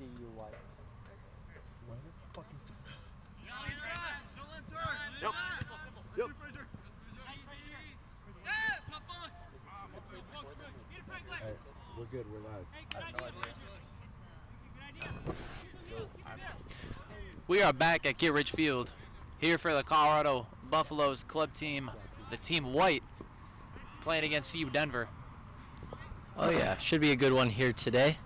CU White. Yep. Yep. Hey, we're good. We're live. I have no idea. We are back at Get Rich Field, here for the Colorado Buffaloes club team, the Team White, playing against CU Denver. Oh yeah, should be a good one here today.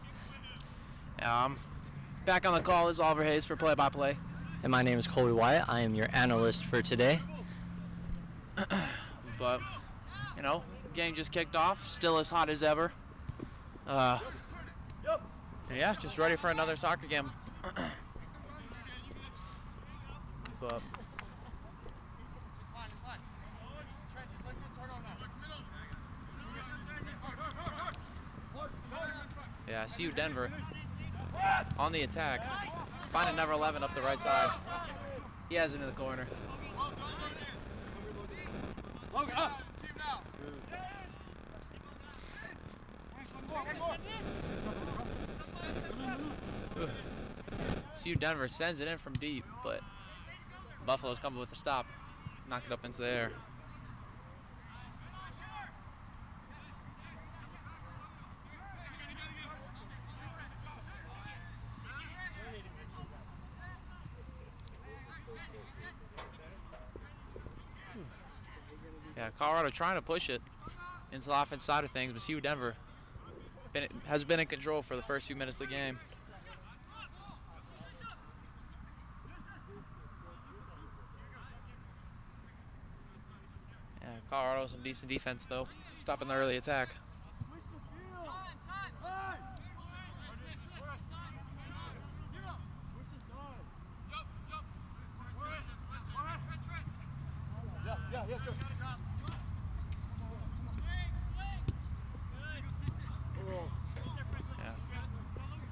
Back on the call is Oliver Hayes for play-by-play. And my name is Colby Wyatt. I am your analyst for today. But, you know, game just kicked off, still as hot as ever. Yeah, just ready for another soccer game. But yeah, CU Denver on the attack. Finding number 11 up the right side. He has it in the corner. CU Denver sends it in from deep, but Buffalo's coming with a stop. Knock it up into the air. Yeah, Colorado trying to push it into the offense side of things, but CU Denver has been in control for the first few minutes of the game. Yeah, Colorado some decent defense though, stopping the early attack.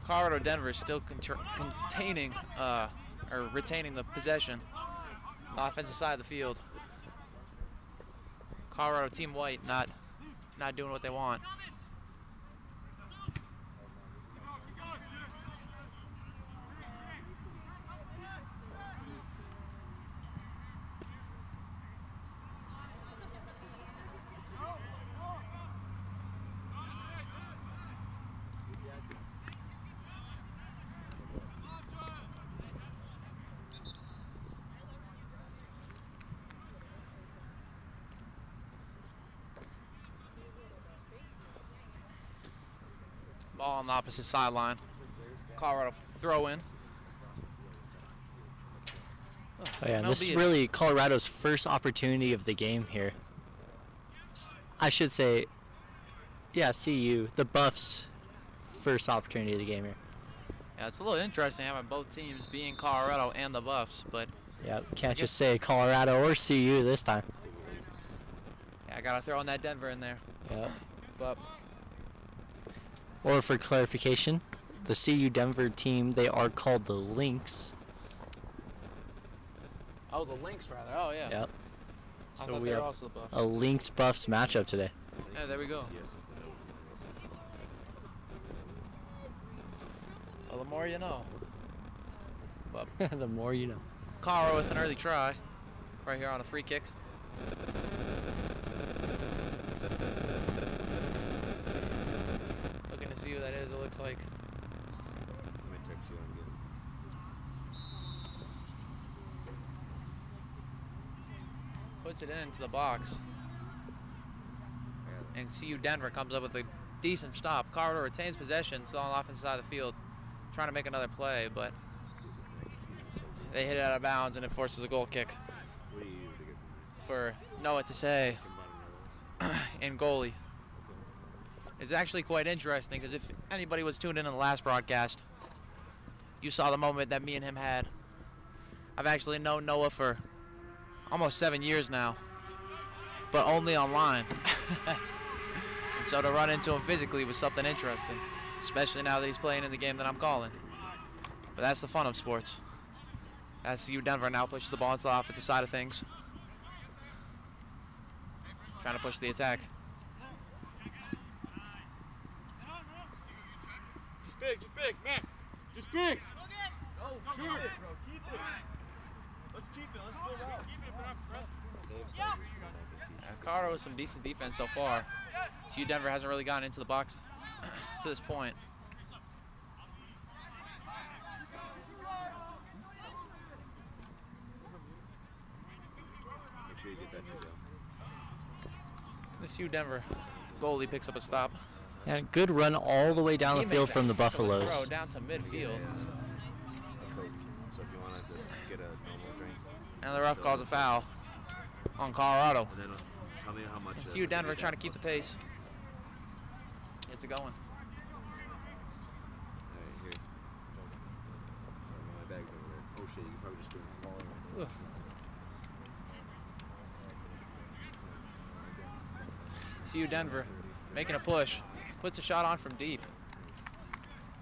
Colorado Denver is still retaining the possession on the offensive side of the field. Colorado Team White not doing what they want. Ball on the opposite sideline. Colorado throw in. Oh yeah, and this is really Colorado's first opportunity of the game here. I should say, yeah, CU, the Buffs' first opportunity of the game here. Yeah, it's a little interesting having both teams being Colorado and the Buffs, but yeah, can't just say Colorado or CU this time. Yeah, I gotta throw in that Denver in there. Yeah. But or for clarification, the CU Denver team, they are called the Lynx. Oh, the Lynx rather. Oh yeah. Yep. So we have also the Buffs. A Lynx Buffs matchup today. Yeah, there we go. Well, the more you know. But the more you know. Colorado with an early try, right here on a free kick. Looking to see who that is. It looks like. Puts it into the box. And CU Denver comes up with a decent stop. Colorado retains possession, still on the offensive side of the field, trying to make another play, but they hit it out of bounds and it forces a goal kick for Noah to say in goalie. It's actually quite interesting because if anybody was tuned in on the last broadcast, you saw the moment that me and him had. I've actually known Noah for almost 7 years now, but only online. And so to run into him physically was something interesting, especially now that he's playing in the game that I'm calling. But that's the fun of sports. As CU Denver now pushes the ball into the offensive side of things. Trying to push the attack. Just big, man. Just big. No, keep it, bro. Keep it. Let's keep it. Let's build out. Caro with some decent defense so far. CU Denver hasn't really gotten into the box to this point. Make sure you get that to go. The CU Denver goalie picks up a stop. And good run all the way down the field from the Buffaloes. Throw down to midfield. So if you want to just get a normal drink. And the ref calls a foul on Colorado. And then tell me how much. And CU Denver trying to keep the pace. Gets it going. Alright, here. My bag's over there. Oh shit, you can probably just do it. CU Denver making a push. Puts a shot on from deep.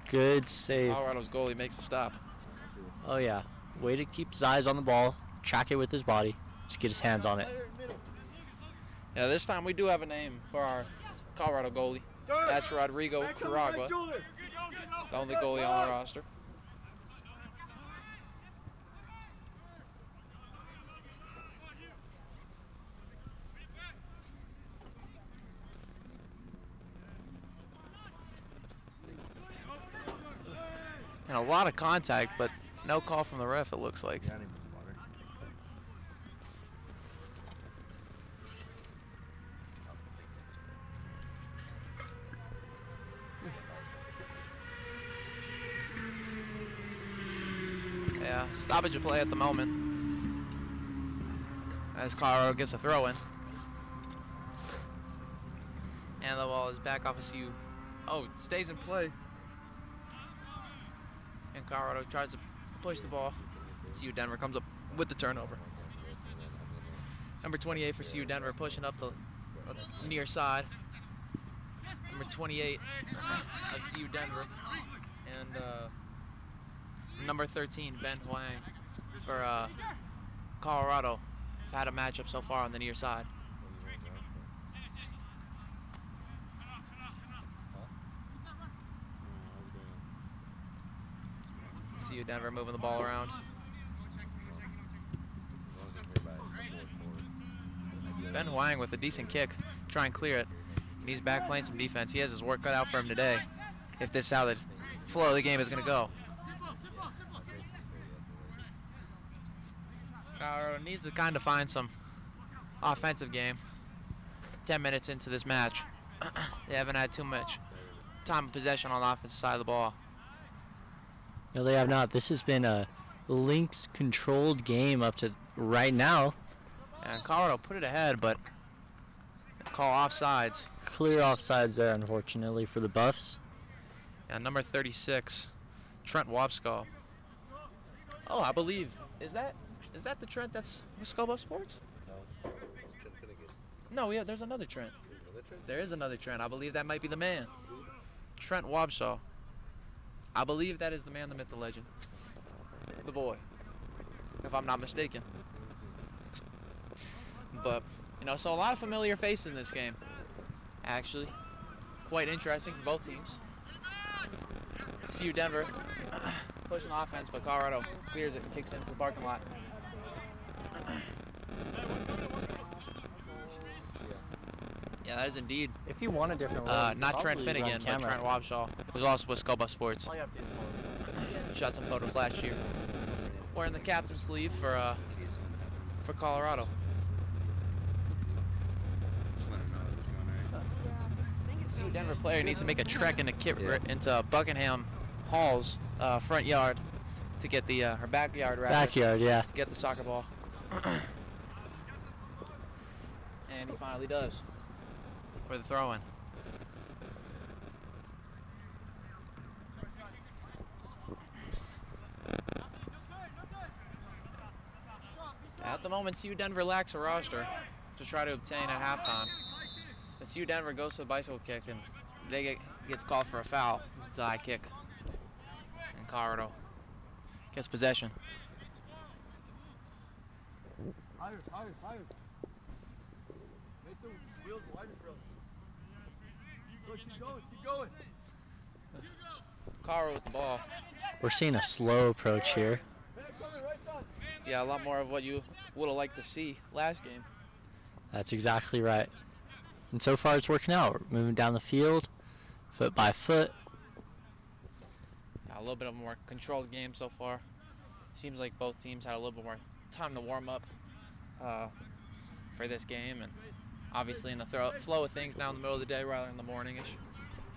Good save. Colorado's goalie makes a stop. Oh yeah. Way to keep his eyes on the ball. Track it with his body. Just get his hands on it. Yeah, this time we do have a name for our Colorado goalie. That's Rodrigo Curagua, the only goalie on the roster. And a lot of contact, but no call from the ref, it looks like. Yeah, stoppage of play at the moment. As Colorado gets a throw in. And the ball is back off of CU. Oh, it stays in play. And Colorado tries to push the ball. CU Denver comes up with the turnover. Number 28 for CU Denver pushing up the near side. Number 28 of CU Denver. And number 13, Ben Huang for Colorado. Have had a matchup so far on the near side. CU Denver moving the ball around. Ben Huang with a decent kick. Try and clear it. And he's back playing some defense. He has his work cut out for him today. If this is how the flow of the game is going to go. Colorado needs to kind of find some offensive game. 10 minutes into this match. They haven't had too much time of possession on the offensive side of the ball. No, they have not. This has been a Lynx-controlled game up to right now. And Colorado put it ahead, but call offsides. Clear offsides there, unfortunately, for the Buffs. And number 36, Trent Wapscall. Oh, I believe. Is that the Trent that's with Scobo Sports? No, yeah, there's another Trent. There is another Trent. I believe that might be the man. Trent Wapshaw. I believe that is the man, the myth, the legend. The boy, if I'm not mistaken. But, you know, so a lot of familiar faces in this game, actually. Quite interesting for both teams. CU Denver pushing offense, but Colorado clears it and kicks into the parking lot. Yeah, that is indeed. If you want a different not Trent Finnegan, but Trent Wabshaw, who's also with Scoba Sports. Shot some photos last year. Wearing the captain sleeve for Colorado. CU Denver player needs to make a trek into Buckingham Hall's front yard to get the her backyard rather. Backyard, yeah. To get the soccer ball. And he finally does. For the throw-in. At the moment, CU Denver lacks a roster to try to obtain at halftime. The CU Denver goes to the bicycle kick and gets called for a foul. It's a high kick. And Colorado gets possession. Higher. Make the wheels wider for us. Go, keep going. Colorado with the ball. We're seeing a slow approach here. Yeah, a lot more of what you would have liked to see last game. That's exactly right. And so far it's working out. We're moving down the field, foot by foot. A little bit of a more controlled game so far. Seems like both teams had a little bit more time to warm up for this game, and obviously in the flow of things now in the middle of the day rather than the morning-ish.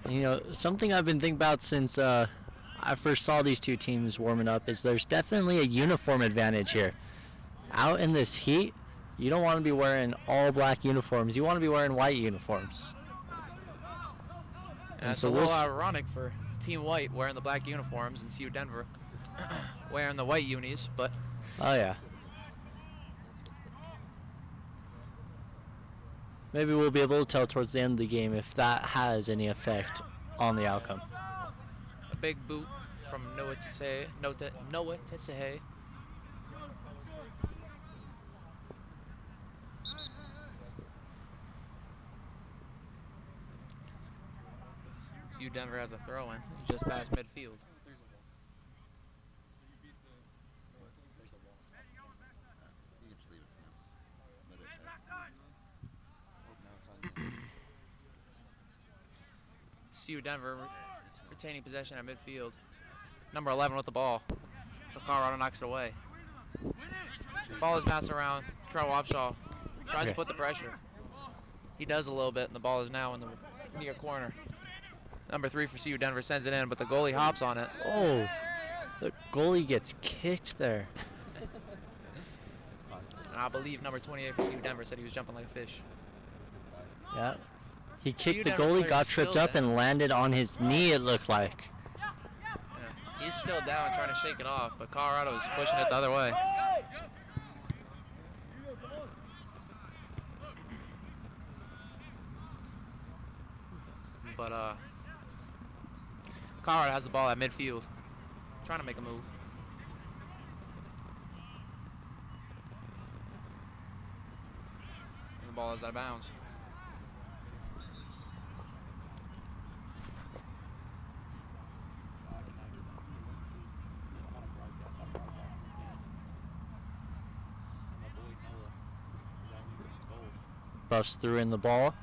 And, you know, something I've been thinking about since I first saw these two teams warming up is there's definitely a uniform advantage here. Out in this heat, you don't want to be wearing all black uniforms. You want to be wearing white uniforms. And it's so a little ironic for Team White wearing the black uniforms and CU Denver wearing the white unis, but... Oh, yeah. Maybe we'll be able to tell towards the end of the game if that has any effect on the outcome. A big boot from Noah Tesehe. CU Denver has a throw-in just past midfield. CU Denver retaining possession at midfield. Number 11 with the ball. But Colorado knocks it away. Ball is bounced around. Troy Wapshaw tries to put the pressure. He does a little bit, and the ball is now in the near corner. Number 3 for CU Denver sends it in, but the goalie hops on it. Oh, the goalie gets kicked there. And I believe number 28 for CU Denver said he was jumping like a fish. Yeah. He kicked the goalie, got tripped up, and landed on his knee, it looked like. Yeah. He's still down trying to shake it off, but Colorado is pushing it the other way. But Colorado has the ball at midfield, trying to make a move. And the ball is out of bounds. Buffs threw in the ball.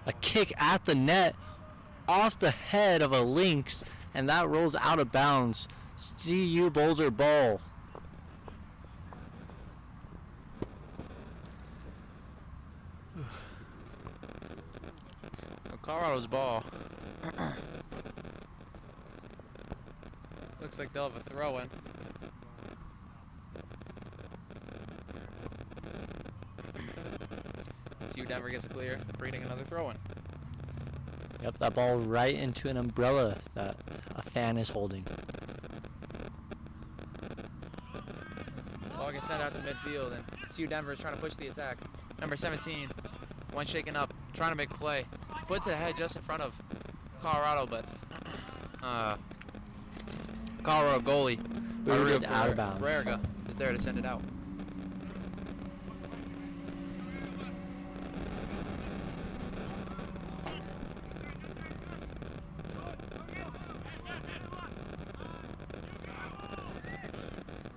A kick at the net off the head of a Lynx, and that rolls out of bounds. CU Boulder ball. Colorado's ball. Looks like they'll have a throw-in. CU Denver gets a clear, creating another throw-in. Yep, that ball right into an umbrella that a fan is holding. Ball gets sent out to midfield, and CU Denver is trying to push the attack. Number 17, one shaken up, trying to make a play. Puts it ahead just in front of Colorado, but Colorado goalie out of bounds. Brerga is there to send it out.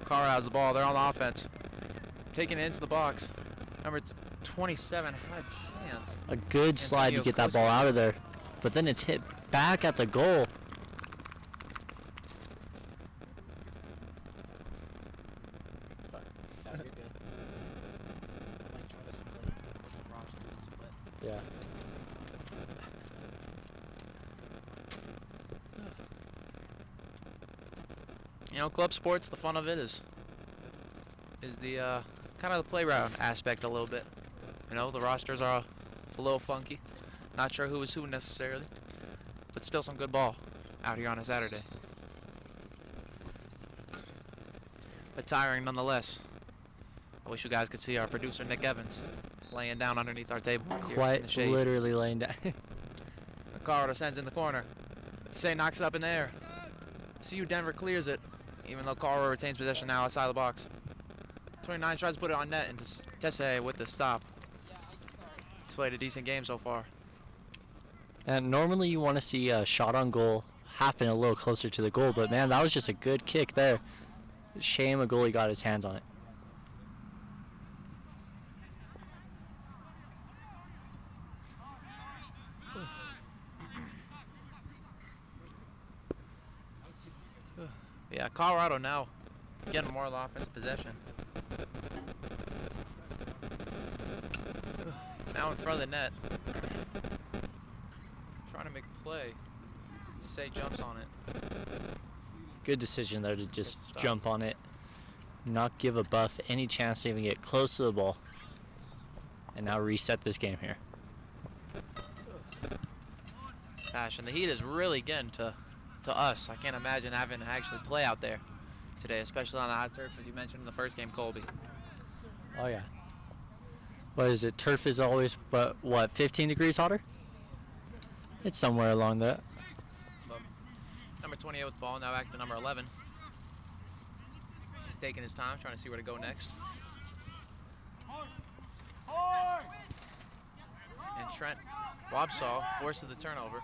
Colorado has the ball. They're on the offense. Taking it into the box. Number 27 had a chance. A good slide to get that ball out of there. But then it's hit back at the goal. Yeah. You know, club sports, the fun of it is the kind of the playground aspect a little bit. You know, the rosters are a little funky. Not sure who is who necessarily, but still some good ball out here on a Saturday. But tiring nonetheless. I wish you guys could see our producer Nick Evans laying down underneath our table. Quite literally laying down. Colorado sends in the corner. Say knocks it up in the air. CU Denver clears it, even though Colorado retains possession now outside the box. 29 tries to put it on net, and Tesse with the stop. He's played a decent game so far. And normally you want to see a shot on goal happen a little closer to the goal, but man, that was just a good kick there. Shame a goalie got his hands on it. Yeah, Colorado now getting more of the offensive possession. Now in front of the net. Trying to make a play. Say jumps on it. Good decision there to just jump on it. Not give a buff any chance to even get close to the ball. And now reset this game here. Gosh, and the heat is really getting to us. I can't imagine having to actually play out there today, especially on the hot turf, as you mentioned in the first game, Colby. Oh yeah. What is it? Turf is always, what 15 degrees hotter? It's somewhere along that. Number 28 with the ball, now back to number 11. He's taking his time, trying to see where to go next. And Trent Robsaw forces the turnover.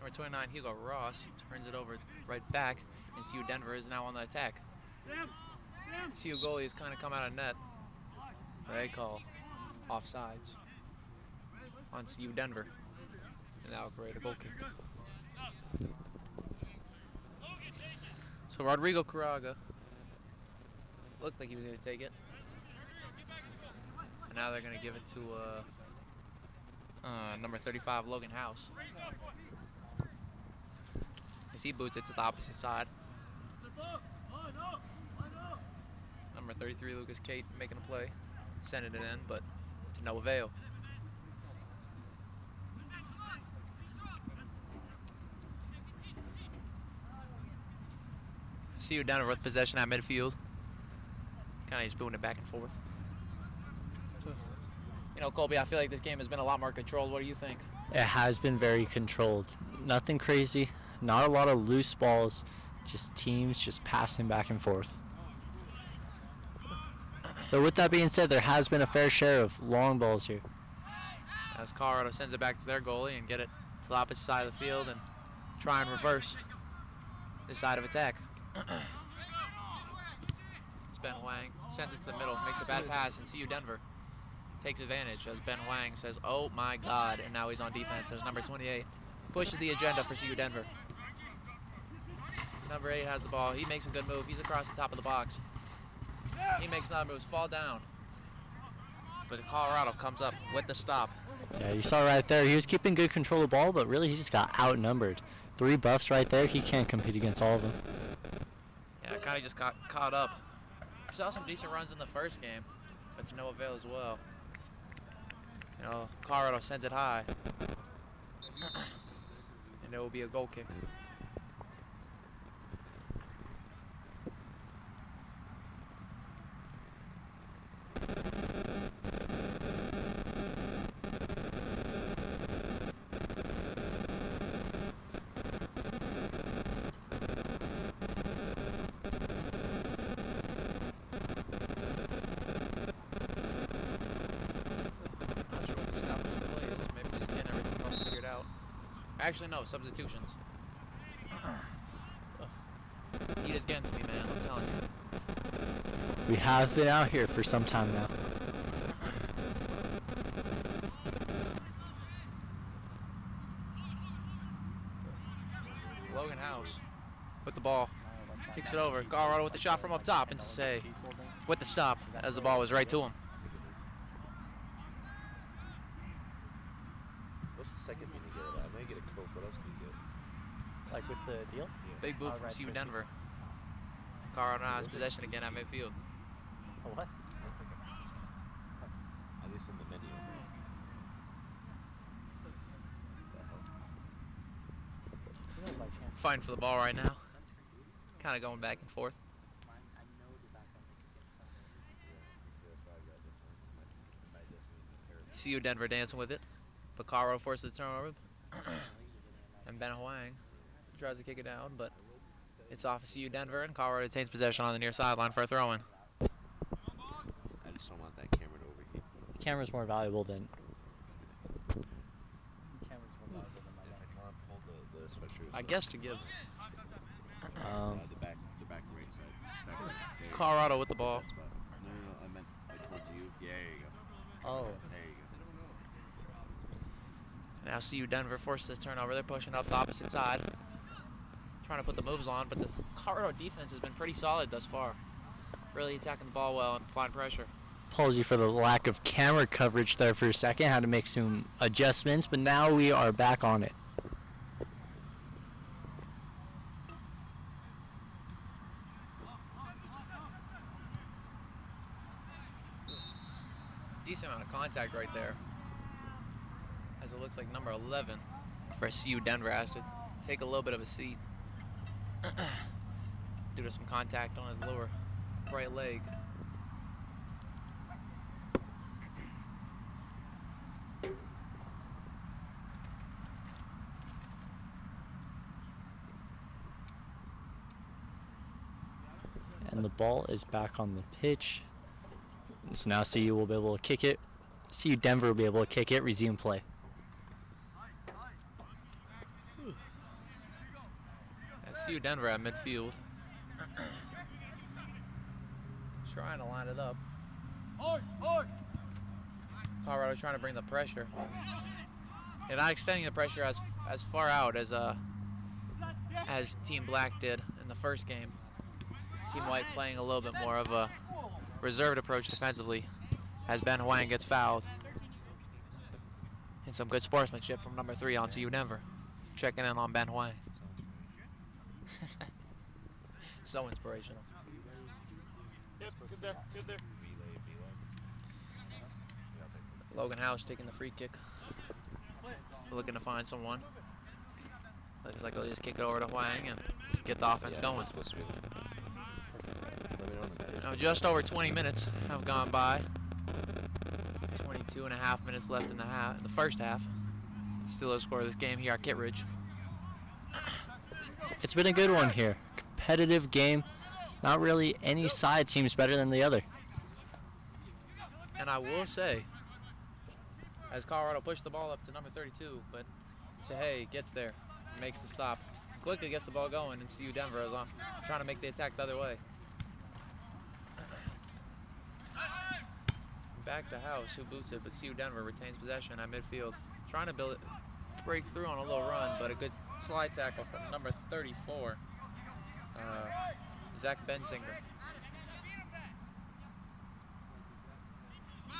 Number 29, Hugo Ross, turns it over right back, and CU Denver is now on the attack. CU goalie has kind of come out of net. They call offsides on CU Denver. And now create a goal kick. So Rodrigo Caraga looked like he was going to take it. And now they're going to give it to number 35, Logan House. As he boots it to the opposite side. Number 33, Lucas Cate, making a play. Sending it in, but to no avail. CU Denver with possession at midfield. Kind of just booting it back and forth. You know, Colby, I feel like this game has been a lot more controlled. What do you think? It has been very controlled. Nothing crazy. Not a lot of loose balls. Just teams just passing back and forth. So with that being said, there has been a fair share of long balls here. As Colorado sends it back to their goalie and get it to the opposite side of the field and try and reverse this side of attack. It's Ben Wang, sends it to the middle, makes a bad pass, and CU Denver takes advantage as Ben Wang says, oh my God, and now he's on defense as number 28 pushes the agenda for CU Denver. Number 8 has the ball, he makes a good move, he's across the top of the box. He makes another move, fall down. But Colorado comes up with the stop. Yeah, you saw right there, he was keeping good control of the ball, but really he just got outnumbered. 3 buffs right there, he can't compete against all of them. Yeah, kind of just got caught up. We saw some decent runs in the first game, but to no avail as well. You know, Colorado sends it high. And there will be a goal kick. Actually, no, substitutions. He is getting to me, man, I'm telling you. We have been out here for some time now. Logan House with the ball. Kicks it over. Colorado with the shot from up top and to say with the stop as the ball was right to him. What's the second mean you get it at? I may get a Coke. What else do you get? Like with the deal? Yeah. Big boot from CU Denver. Colorado now has possession again at midfield. What? At least in the menu. Fighting for the ball right now. Kind of going back and forth. CU Denver dancing with it. But Colorado forces the turnover. And Ben Huang tries to kick it down, but it's off of CU Denver, and Colorado retains possession on the near sideline for a throw-in. I just don't want that camera to overheat. The camera's more valuable than... If I can't hold the sweatshirt I guess to give The back right side. Back right. There you go. Colorado with the ball. That spot. No, I meant like towards you. Yeah, there you go. Oh. There you go. Now CU Denver forced this turnover. They're pushing up the opposite side, trying to put the moves on, but the Colorado defense has been pretty solid thus far. Really attacking the ball well and applying pressure. Apology for the lack of camera coverage there for a second. Had to make some adjustments, but now we are back on it. Decent amount of contact right there, as it looks like number 11 for CU Denver has to take a little bit of a seat due to some contact on his lower right leg. And the ball is back on the pitch. And so now CU will be able to kick it. CU Denver will be able to kick it, resume play. And CU Denver at midfield. Trying to line it up. Colorado trying to bring the pressure. They're not extending the pressure as far out as Team Black did in the first game. Team White playing a little bit more of a reserved approach defensively as Ben Huang gets fouled. And some good sportsmanship from number 3 on CU Denver. Checking in on Ben Huang. So inspirational. Yep, good there, good there. Logan House taking the free kick. Looking to find someone. Looks like he'll just kick it over to Huang and get the offense going. Supposed to be like, let me know in the back. Now just over 20 minutes have gone by. 22.5 minutes left in the first half. Steelers score this game here at Kittredge. It's been a good one here. Competitive game. Not really any side seems better than the other. And I will say, as Colorado pushed the ball up to number 32, but Sahey gets there, makes the stop, quickly gets the ball going, and CU Denver is on, trying to make the attack the other way. Back to House, who boots it, but CU Denver retains possession at midfield, trying to break through on a little run, but a good slide tackle from number 34, Zach Bensinger.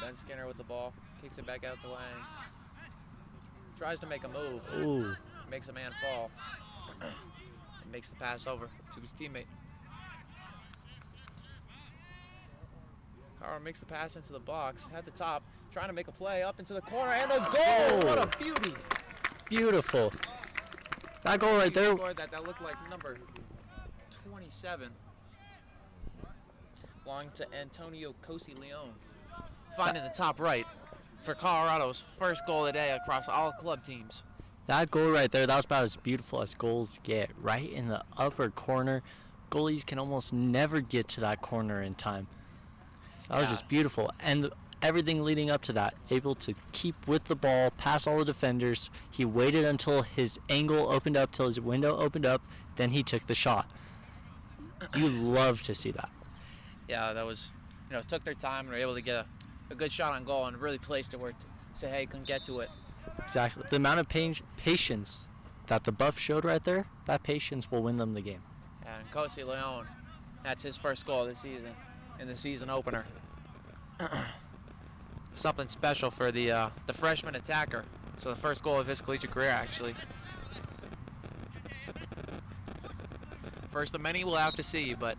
Ben Skinner with the ball, kicks it back out to Lang. Tries to make a move. Ooh. Makes a man fall. And makes the pass over to his teammate. Carl makes the pass into the box at the top, trying to make a play up into the corner and a goal! Oh. What a beauty! Beautiful. That goal right there. Scored that looked like number 27. Belonging to Antonio Cosi Leon. Finding the top right for Colorado's first goal of the day across all club teams. That goal right there, that was about as beautiful as goals get. Right in the upper corner. Goalies can almost never get to that corner in time. That was just beautiful. And everything leading up to that, able to keep with the ball, pass all the defenders. He waited until his angle opened up, till his window opened up, then he took the shot. You love to see that. Yeah, that was, took their time and were able to get a good shot on goal and really placed it where Sahey couldn't get to it. Exactly. The amount of patience that the Buff showed right there, that patience will win them the game. And Cosi Leon, that's his first goal this season, in the season opener. Something special for the freshman attacker. So the first goal of his collegiate career, actually. First of many we'll have to see, but,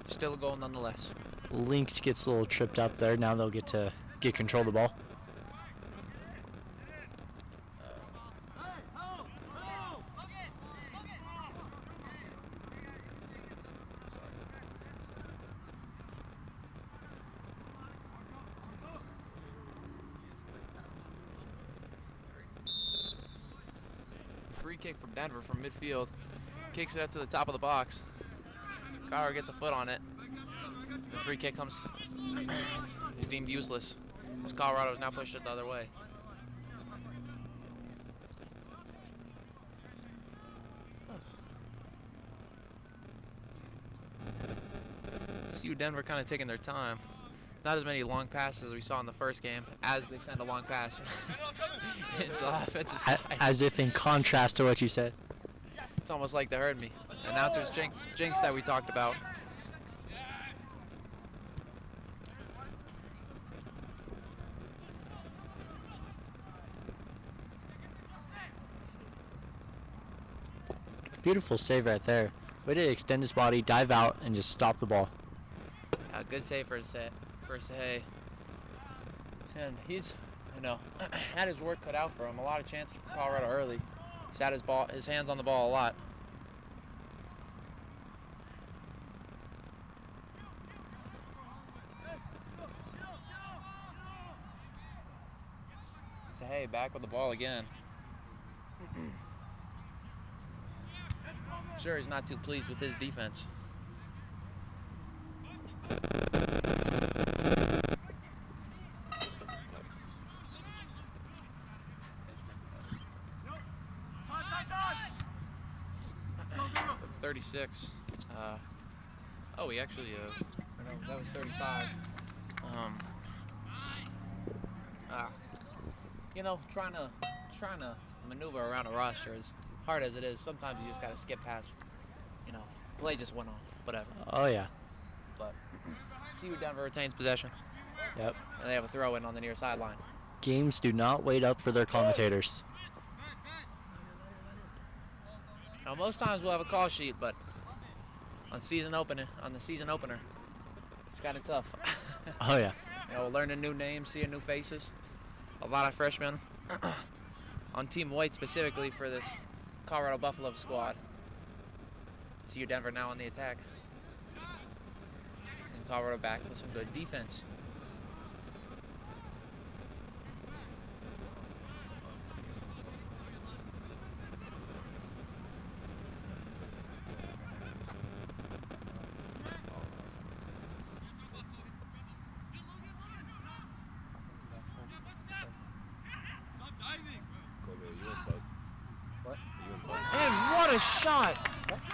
still a goal nonetheless. Lynx gets a little tripped up there. Now they'll get to get control of the ball. Free kick from Denver from midfield. Kicks it up to the top of the box. Kyra gets a foot on it. The free kick comes is deemed useless as Colorado has now pushed it the other way. CU Denver kind of taking their time. Not as many long passes as we saw in the first game, as they send a long pass into the offensive side. As if in contrast to what you said. It's almost like they heard me. Announcers jinx that we talked about. Beautiful save right there. Way to extend his body, dive out, and just stop the ball. Good save for Sahay. And he's, had his work cut out for him. A lot of chances for Colorado early. He's had his hands on the ball a lot. Sahay back with the ball again. Sure, he's not too pleased with his defense. With 36. Oh, he actually. No, that was 35. Trying to maneuver around a roster, as hard as it is, sometimes you just gotta skip past. Play just went on. Whatever. Oh yeah. But CU Denver retains possession. Yep. And they have a throw-in on the near sideline. Games do not wait up for their commentators. Now, most times we'll have a call sheet, but on the season opener, it's kind of tough. Oh yeah. We'll learn a new name, see new faces. A lot of freshmen on Team White specifically for this Colorado Buffalo squad. CU Denver now on the attack. And Colorado back with some good defense. And what a shot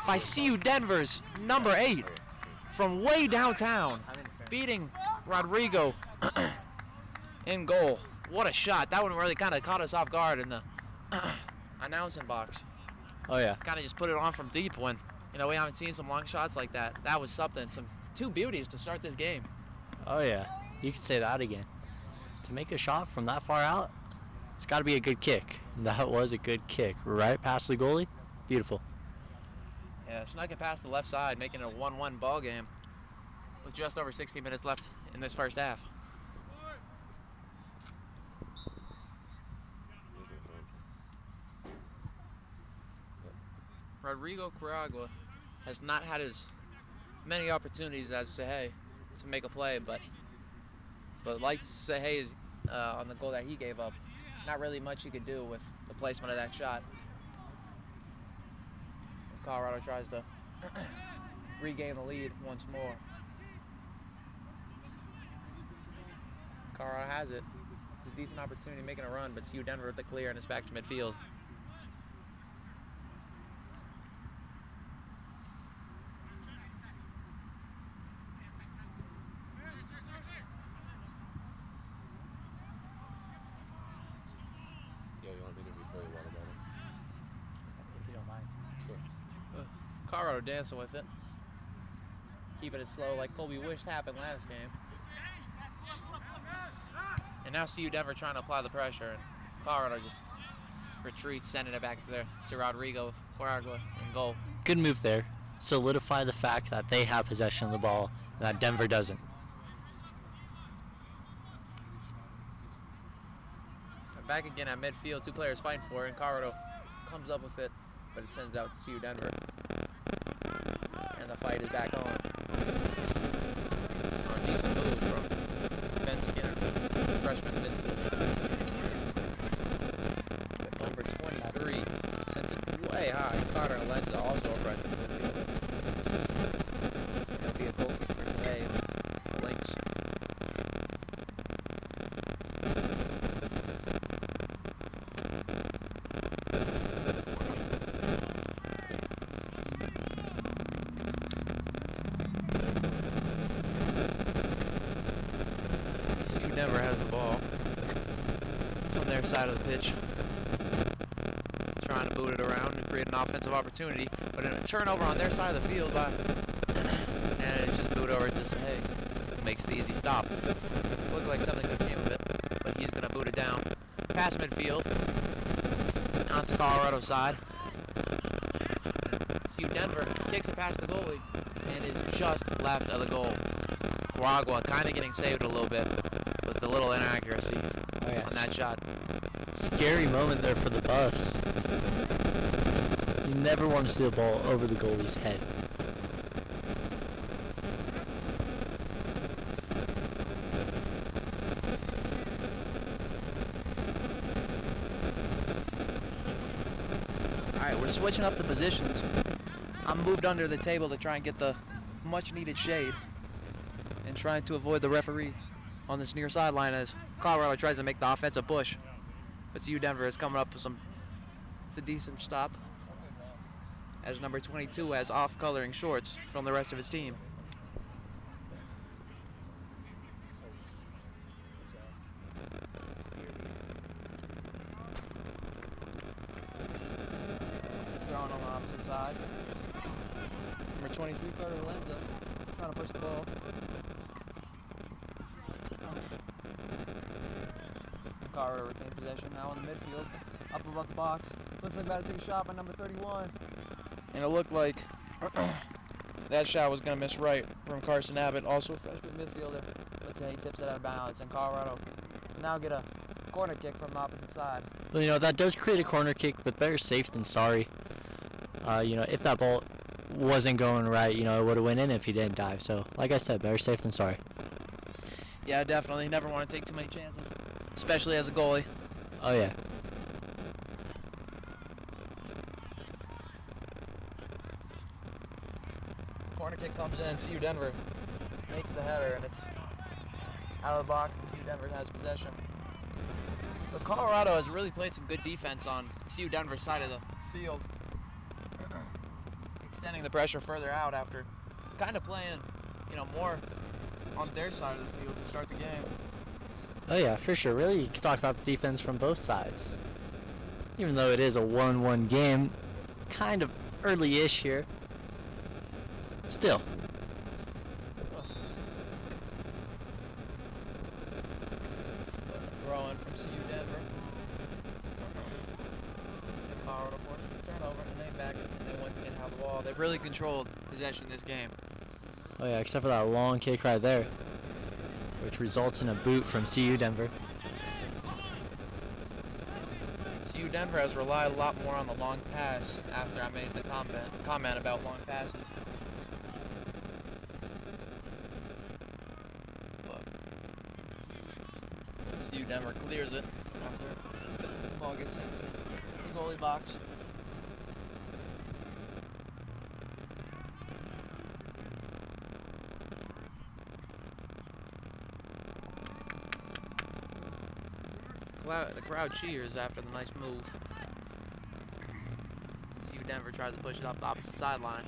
by CU Denver's number 8 from way downtown, beating Rodrigo in goal. What a shot. That one really kind of caught us off guard in the announcing box. Oh yeah. Kind of just put it on from deep when, we haven't seen some long shots like that. That was something. Two beauties to start this game. Oh yeah. You can say that again. To make a shot from that far out, it's got to be a good kick. And that was a good kick. Right past the goalie. Beautiful. Yeah, snuck it past the left side, making it a 1-1 ball game with just over 60 minutes left in this first half. Rodrigo Coragua has not had as many opportunities as Sahay to make a play, but like Sahay's on the goal that he gave up, not really much he could do with the placement of that shot. As Colorado tries to regain the lead once more. Colorado has it. It's a decent opportunity making a run, but CU Denver with the clear and it's back to midfield. Colorado dancing with it. Keeping it slow like Colby wished happened last game. And now CU Denver trying to apply the pressure, and Colorado just retreats, sending it back to Rodrigo Coragua in goal. Good move there. Solidify the fact that they have possession of the ball and that Denver doesn't. And back again at midfield, two players fighting for it, and Colorado comes up with it, but it sends out to CU Denver. And the fight is back on. A decent move from Ben Skinner, freshman midfielder. But number 23 sends it way high. Carter Lenza, also a freshman midfielder. That'll be a goal for today. The Lynx. Denver has the ball on their side of the pitch. Trying to boot it around and create an offensive opportunity, but in a turnover on their side of the field, and it's just boot over to Sahay. Makes the easy stop. Looked like something that came of it, but he's gonna boot it down. Past midfield, onto Colorado's side. CU Denver kicks it past the goalie, and is just left of the goal. Guagua kind of getting saved a little bit with a little inaccuracy on that shot. Scary moment there for the Buffs. You never want to see the ball over the goalie's head. Alright, we're switching up the positions. I'm moved under the table to try and get the much needed shade and trying to avoid the referee on this near sideline as Colorado tries to make the offensive push. But CU Denver is coming up with a decent stop as number 22 has off-coloring shorts from the rest of his team. Throwing on the opposite side. Number 23, Carter Lenza, trying to push the ball. Colorado retains possession now in the midfield, up above the box. Looks like about to take a shot by number 31. And it looked like that shot was going to miss right from Carson Abbott, also a freshman midfielder. But he tips it out of bounds, and Colorado now get a corner kick from the opposite side. Well, you know, that does create a corner kick, but better safe than sorry. You know, if that ball wasn't going right, you know, it would have went in if he didn't dive. So, like I said, better safe than sorry. Yeah, definitely. Never want to take too many chances, especially as a goalie. Oh, yeah. Corner kick comes in, CU Denver makes the header, and it's out of the box, and CU Denver has possession. But Colorado has really played some good defense on CU Denver's side of the field, extending the pressure further out after kind of playing, you know, more on their side of the field to start the game. Oh, yeah, for sure. Really, you can talk about the defense from both sides. Even though it is a 1-1 game, kind of early-ish here. Still. Throwing from CU Denver. And Colorado forces the turnover, and they back, and they once again have the ball. They've really controlled possession this game. Oh, yeah, except for that long kick right there, which results in a boot from CU Denver. CU Denver has relied a lot more on the long pass after I made the comment about long passes. But CU Denver clears it after the ball gets into the goalie box. The crowd cheers after the nice move. CU Denver tries to push it up the opposite sideline.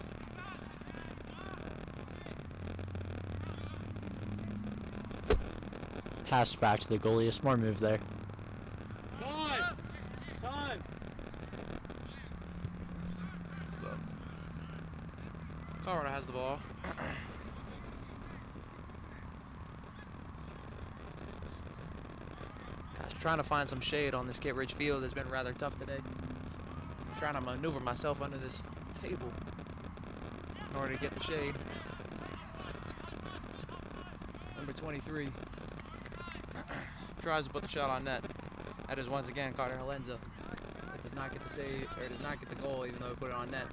Passed back to the goalie. A smart move there. Time! Colorado has the ball. Trying to find some shade on this Kit Ridge field has been rather tough today. Trying to maneuver myself under this table in order to get the shade. Number 23 tries to put the shot on net. That is once again Carter Halenza. It does not get the save, or it does not get the goal, even though he put it on net.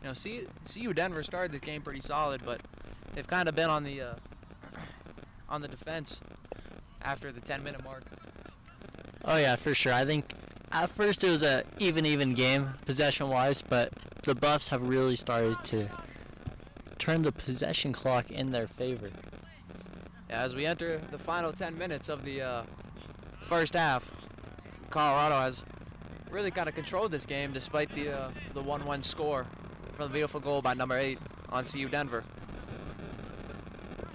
You know, CU Denver started this game pretty solid, but they've kind of been on the defense after the 10-minute mark. Oh, yeah, for sure. I think at first it was a even game, possession-wise, but the Buffs have really started to turn the possession clock in their favor. Yeah, as we enter the final 10 minutes of the first half, Colorado has really kind of controlled this game despite the 1-1 score from the beautiful goal by number 8 on CU Denver.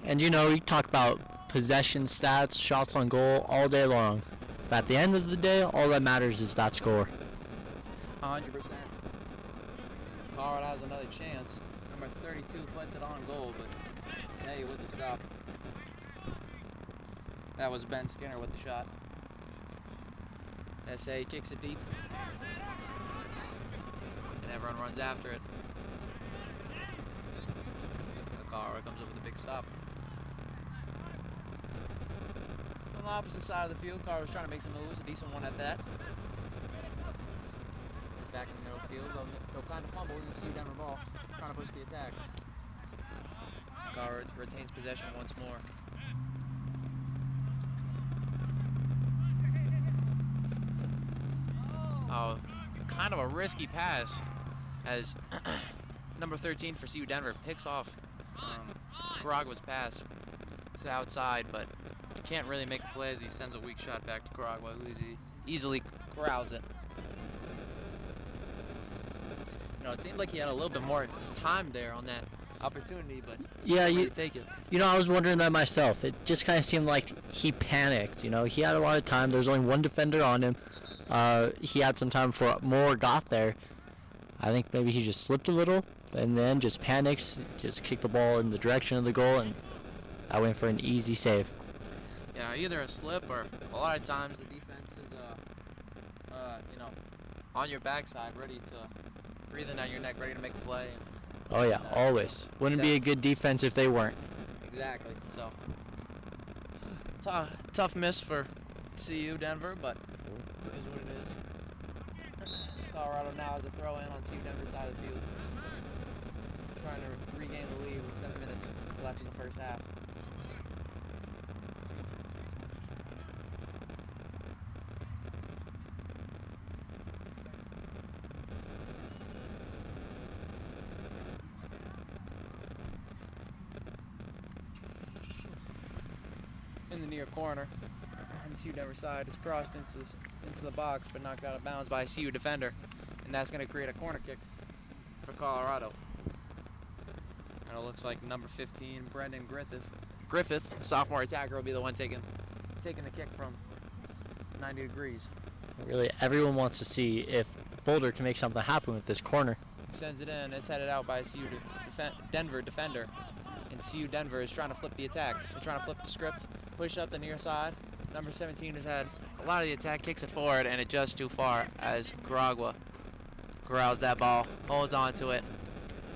And you know, you talk about possession stats, shots on goal all day long. But at the end of the day, all that matters is that score. 100%. Colorado has another chance. Number 32 puts it on goal, but Say with the stop. That was Ben Skinner with the shot. SA kicks it deep. And everyone runs after it. Colorado comes up with a big stop. On the opposite side of the field, Colorado's trying to make some moves, a decent one at that. Back in the middle of the field, they'll kind of fumble and see down the ball, trying to push the attack. Colorado retains possession once more. Oh, kind of a risky pass as number 13 for CU Denver picks off Caragwa's pass to the outside, but can't really make a play as he sends a weak shot back to Caragwa, who easily corrals it. You know, it seemed like he had a little bit more time there on that opportunity, but yeah, you take it. You know, I was wondering that myself. It just kind of seemed like he panicked. You know, he had a lot of time. There's only one defender on him. He had some time before Moore got there. I think maybe he just slipped a little and then just panicked, just kicked the ball in the direction of the goal, and I went for an easy save. Yeah, either a slip or a lot of times the defense is, you know, on your backside, ready to breathing down your neck, ready to make a play. Oh yeah, always. Wouldn't be a good defense if they weren't. Exactly. So tough miss for CU Denver, but it is what it is. Colorado now has a throw in on CU Denver's side of the field, trying to regain the lead with 7 minutes left in the first half. In the near corner, on the CU Denver side, is crossed into the box, but knocked out of bounds by a CU defender, and that's going to create a corner kick for Colorado. And it looks like number 15, Brendan Griffith, a sophomore attacker, will be the one taking the kick from 90 degrees. Really, everyone wants to see if Boulder can make something happen with this corner. Sends it in. It's headed out by a CU Denver defender, and CU Denver is trying to flip the attack. They're trying to flip the script. Push up the near side. Number 17 has had a lot of the attack, kicks it forward, and it just too far as Caragwa corrals that ball, holds on to it,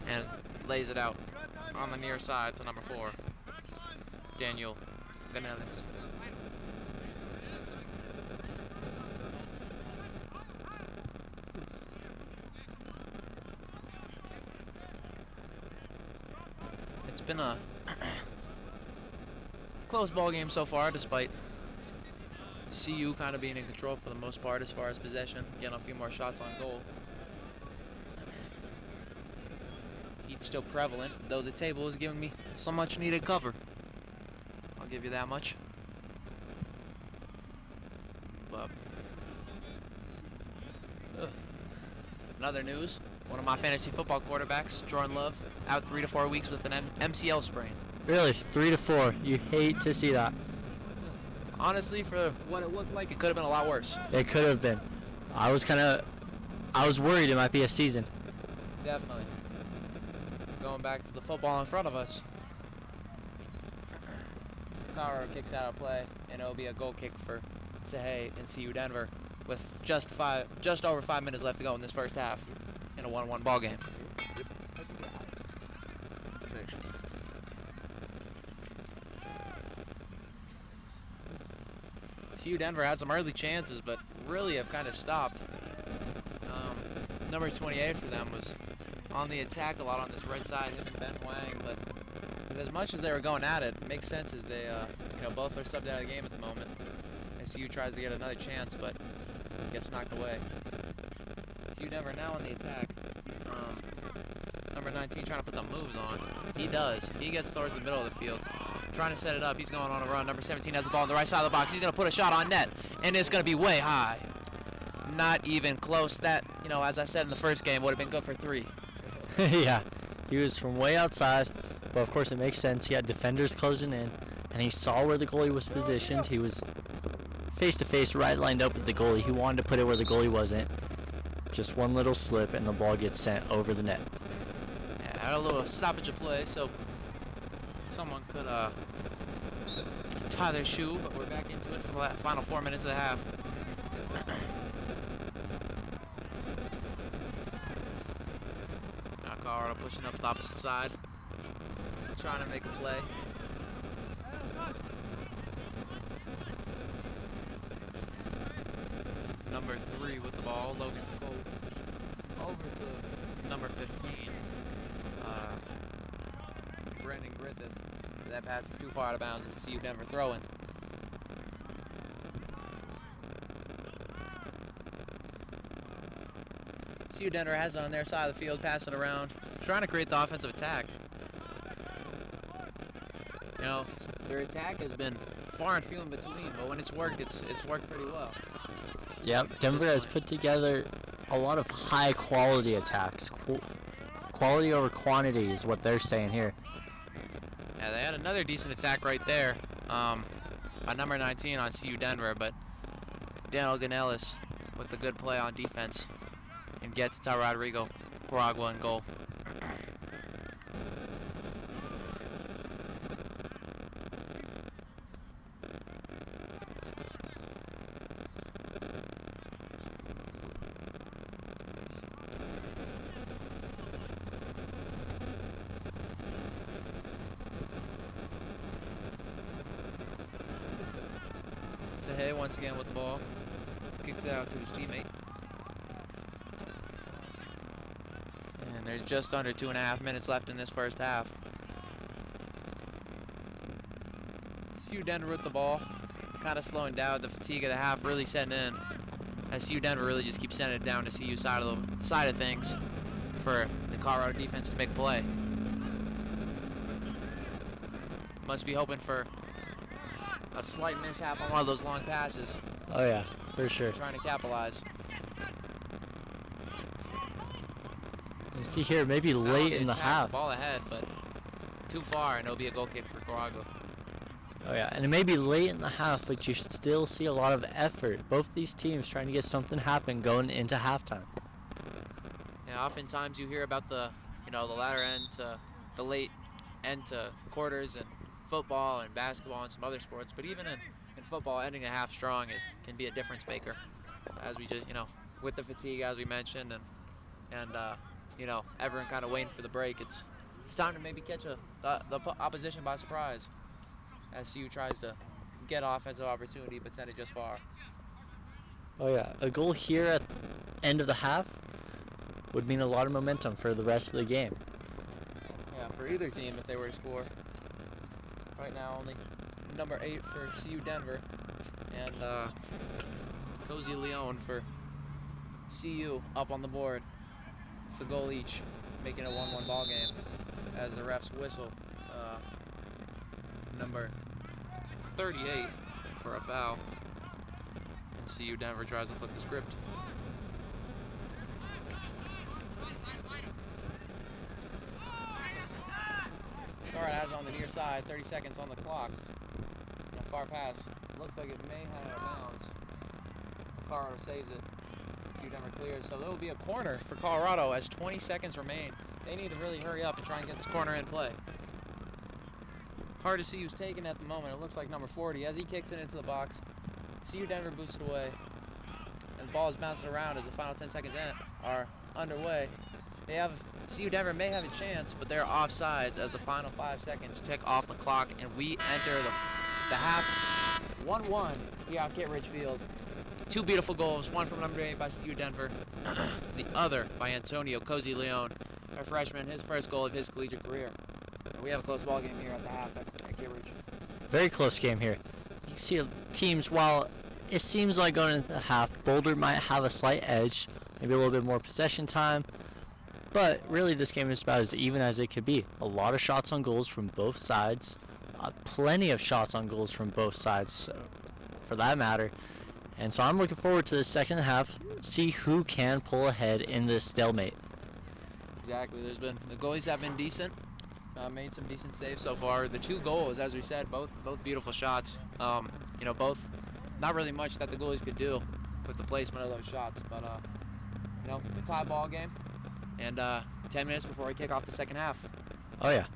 and lays it out on the near side to number 4, Daniel Ganelis. It's been a close ball game so far, despite CU kind of being in control for the most part as far as possession, getting a few more shots on goal. Heat's still prevalent, though the table is giving me some much needed cover. I'll give you that much. But in other news, one of my fantasy football quarterbacks, Jordan Love, out 3 to 4 weeks with an MCL sprain. Really, 3 to 4. You hate to see that. Honestly, for what it looked like, it could have been a lot worse. It could have been. I was worried it might be a season. Definitely. Going back to the football in front of us. Colorado kicks out of play, and it'll be a goal kick for Sahay and CU Denver with just over 5 minutes left to go in this first half in a 1-1 ball game. CU Denver had some early chances, but really have kind of stopped. Number 28 for them was on the attack a lot on this right side, hitting Ben Wang, but as much as they were going at it, it makes sense as they, both are subbed out of the game at the moment. And CU tries to get another chance, but gets knocked away. CU Denver now on the attack. Number 19 trying to put some moves on. He does. He gets towards the middle of the field, trying to set it up. He's going on a run. Number 17 has the ball on the right side of the box. He's going to put a shot on net, and it's going to be way high. not even close. That, you know, as I said in the first game, would have been good for 3. Yeah, he was from way outside, but of course it makes sense. He had defenders closing in, and he saw where the goalie was positioned. He was face-to-face, right lined up with the goalie. He wanted to put it where the goalie wasn't. Just one little slip, and the ball gets sent over the net. Yeah, had a little stoppage of play, so someone could tie their shoe, but we're back into it for the final 4 minutes of the half. Now Colorado pushing up the opposite side, trying to make a play. Number 3 with the ball, Logan Cole, over to number 15, Brandon Griffith. That pass is too far out of bounds, and CU Denver throwing. CU Denver has it on their side of the field, passing around, trying to create the offensive attack. You know, their attack has been far and few in between, but when it's worked, it's worked pretty well. Yep, Denver has put together a lot of high quality attacks. Quality over quantity is what they're saying here. Yeah, they had another decent attack right there by number 19 on CU Denver, but Daniel Ganellis with the good play on defense and gets to Rodrigo Coragua in goal. Sahay once again with the ball, kicks it out to his teammate. And there's just under 2.5 minutes left in this first half. CU Denver with the ball, kind of slowing down. The fatigue of the half really setting in, as CU Denver really just keeps sending it down to CU side of things for the Colorado defense to make play. Must be hoping for a slight mishap on one of those long passes. Oh yeah, for sure. Trying to capitalize. You see here, maybe late in the half. Ball ahead, but too far, and it'll be a goal kick for Coragua. Oh yeah, and it may be late in the half, but you still see a lot of effort. Both these teams trying to get something happen going into halftime. Yeah, oftentimes you hear about the latter end to the late end to quarters and football and basketball and some other sports, but even in football, ending a half strong can be a difference maker, as we just, with the fatigue, as we mentioned, and everyone kind of waiting for the break. It's time to maybe catch the opposition by surprise, as CU tries to get offensive opportunity but send it just far. Oh yeah, a goal here at end of the half would mean a lot of momentum for the rest of the game. Yeah, for either team if they were to score. Right now only number 8 for CU Denver and Cozy Leon for CU up on the board with the goal each, making a 1-1 ball game as the refs whistle number 38 for a foul. And CU Denver tries to flip the script. Alright, as on the near side, 30 seconds on the clock. And a far pass. Looks like it may have out of bounds. Colorado saves it. CU Denver clears. So there will be a corner for Colorado as 20 seconds remain. They need to really hurry up and try and get this corner in play. Hard to see who's taken at the moment. It looks like number 40 as he kicks it into the box. CU Denver boots it away. And the ball is bouncing around as the final 10 seconds are underway. CU Denver may have a chance, but they're offsides as the final 5 seconds tick off the clock, and we enter the half 1-1 here at Kit Ridgefield. 2 beautiful goals, one from number 8 by CU Denver, the other by Antonio Cozy Leon, our freshman, his first goal of his collegiate career. And we have a close ball game here at the half at Kit Ridge. Very close game here. You can see teams, while it seems like going into the half, Boulder might have a slight edge, maybe a little bit more possession time. But really, this game is about as even as it could be. A lot of shots on goals from both sides. Plenty of shots on goals from both sides, for that matter. And so I'm looking forward to the second half, see who can pull ahead in this stalemate. Exactly. The goalies have been decent. Made some decent saves so far. The 2 goals, as we said, both beautiful shots. Both not really much that the goalies could do with the placement of those shots, but tie ball game, and 10 minutes before we kick off the second half. Oh yeah.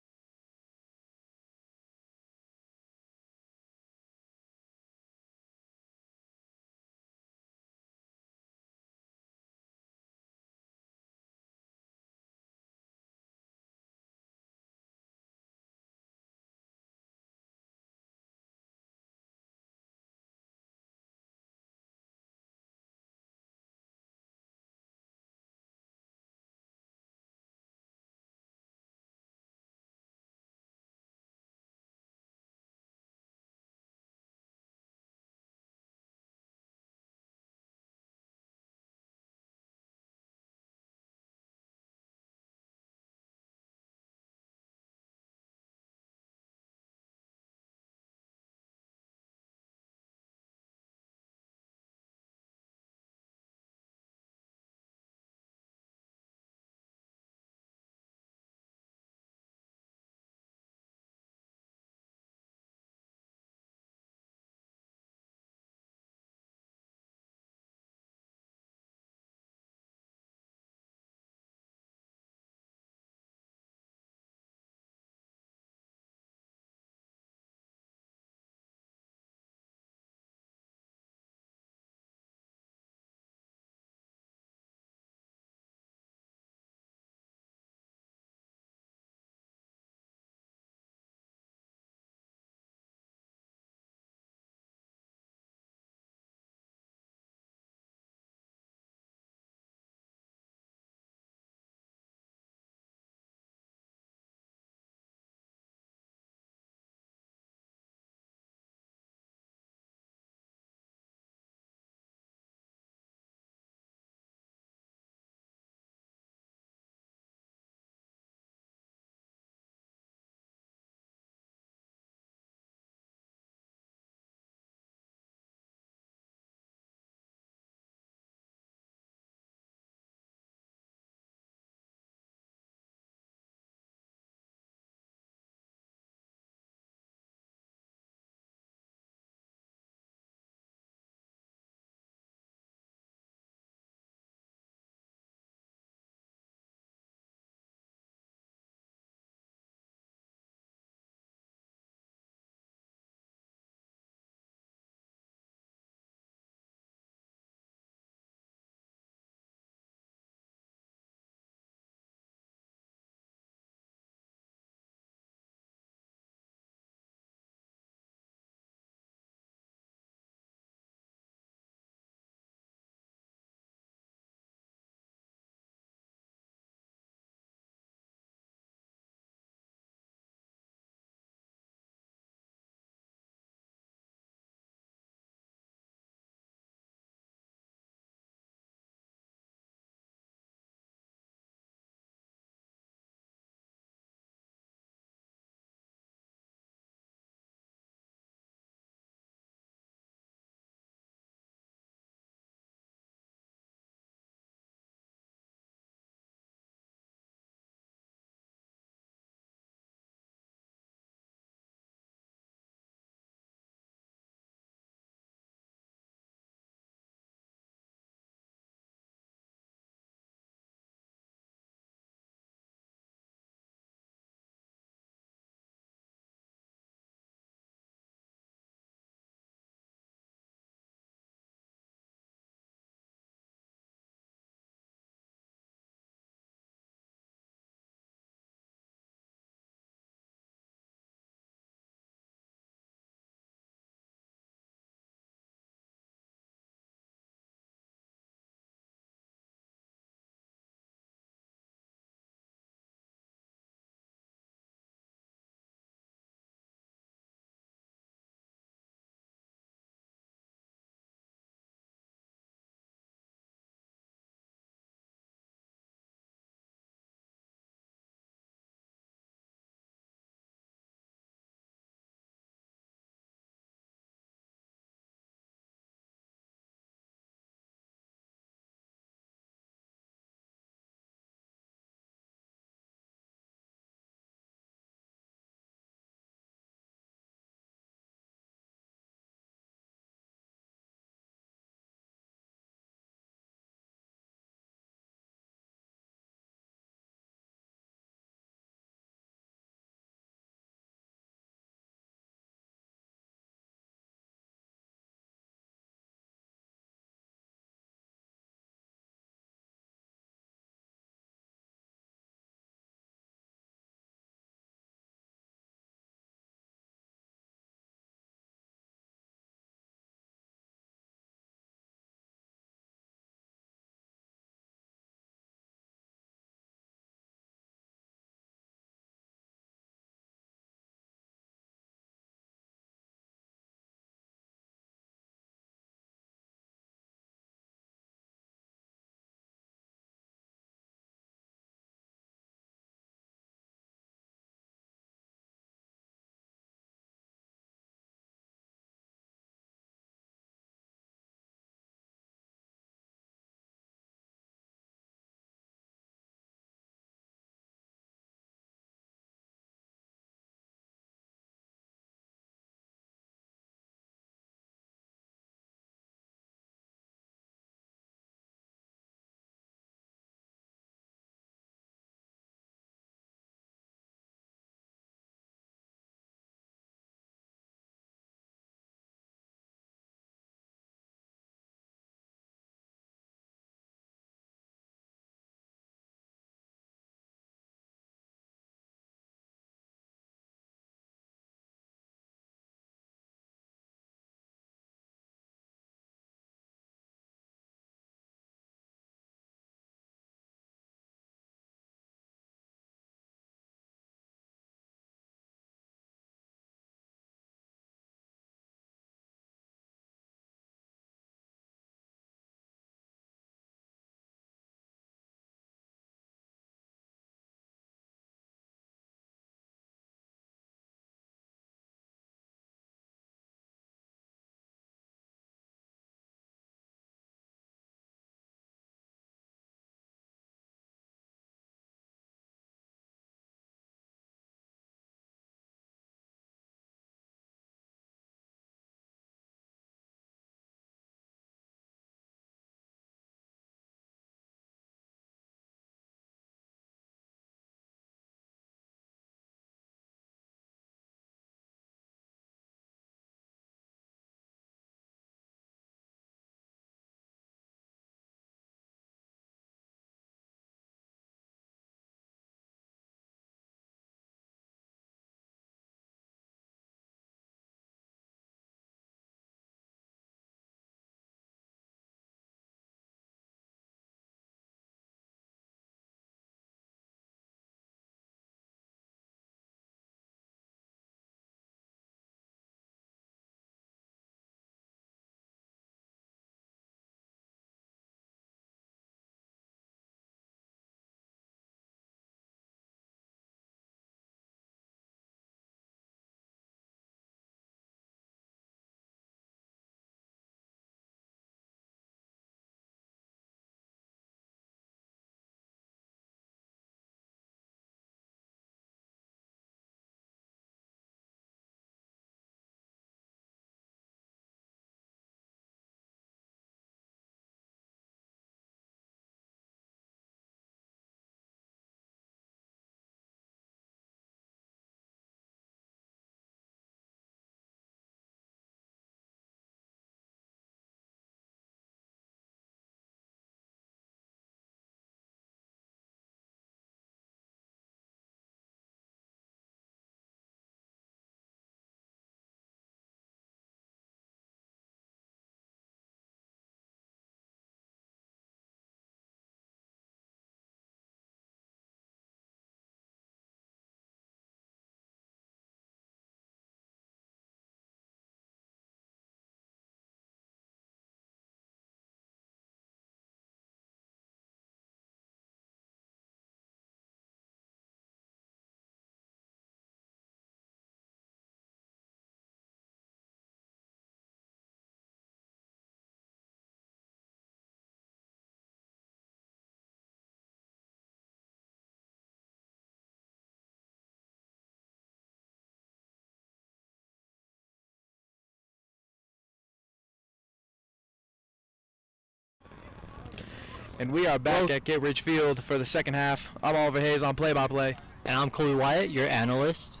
And we are back at Get Rich Field for the second half. I'm Oliver Hayes on play-by-play. And I'm Colby Wyatt, your analyst.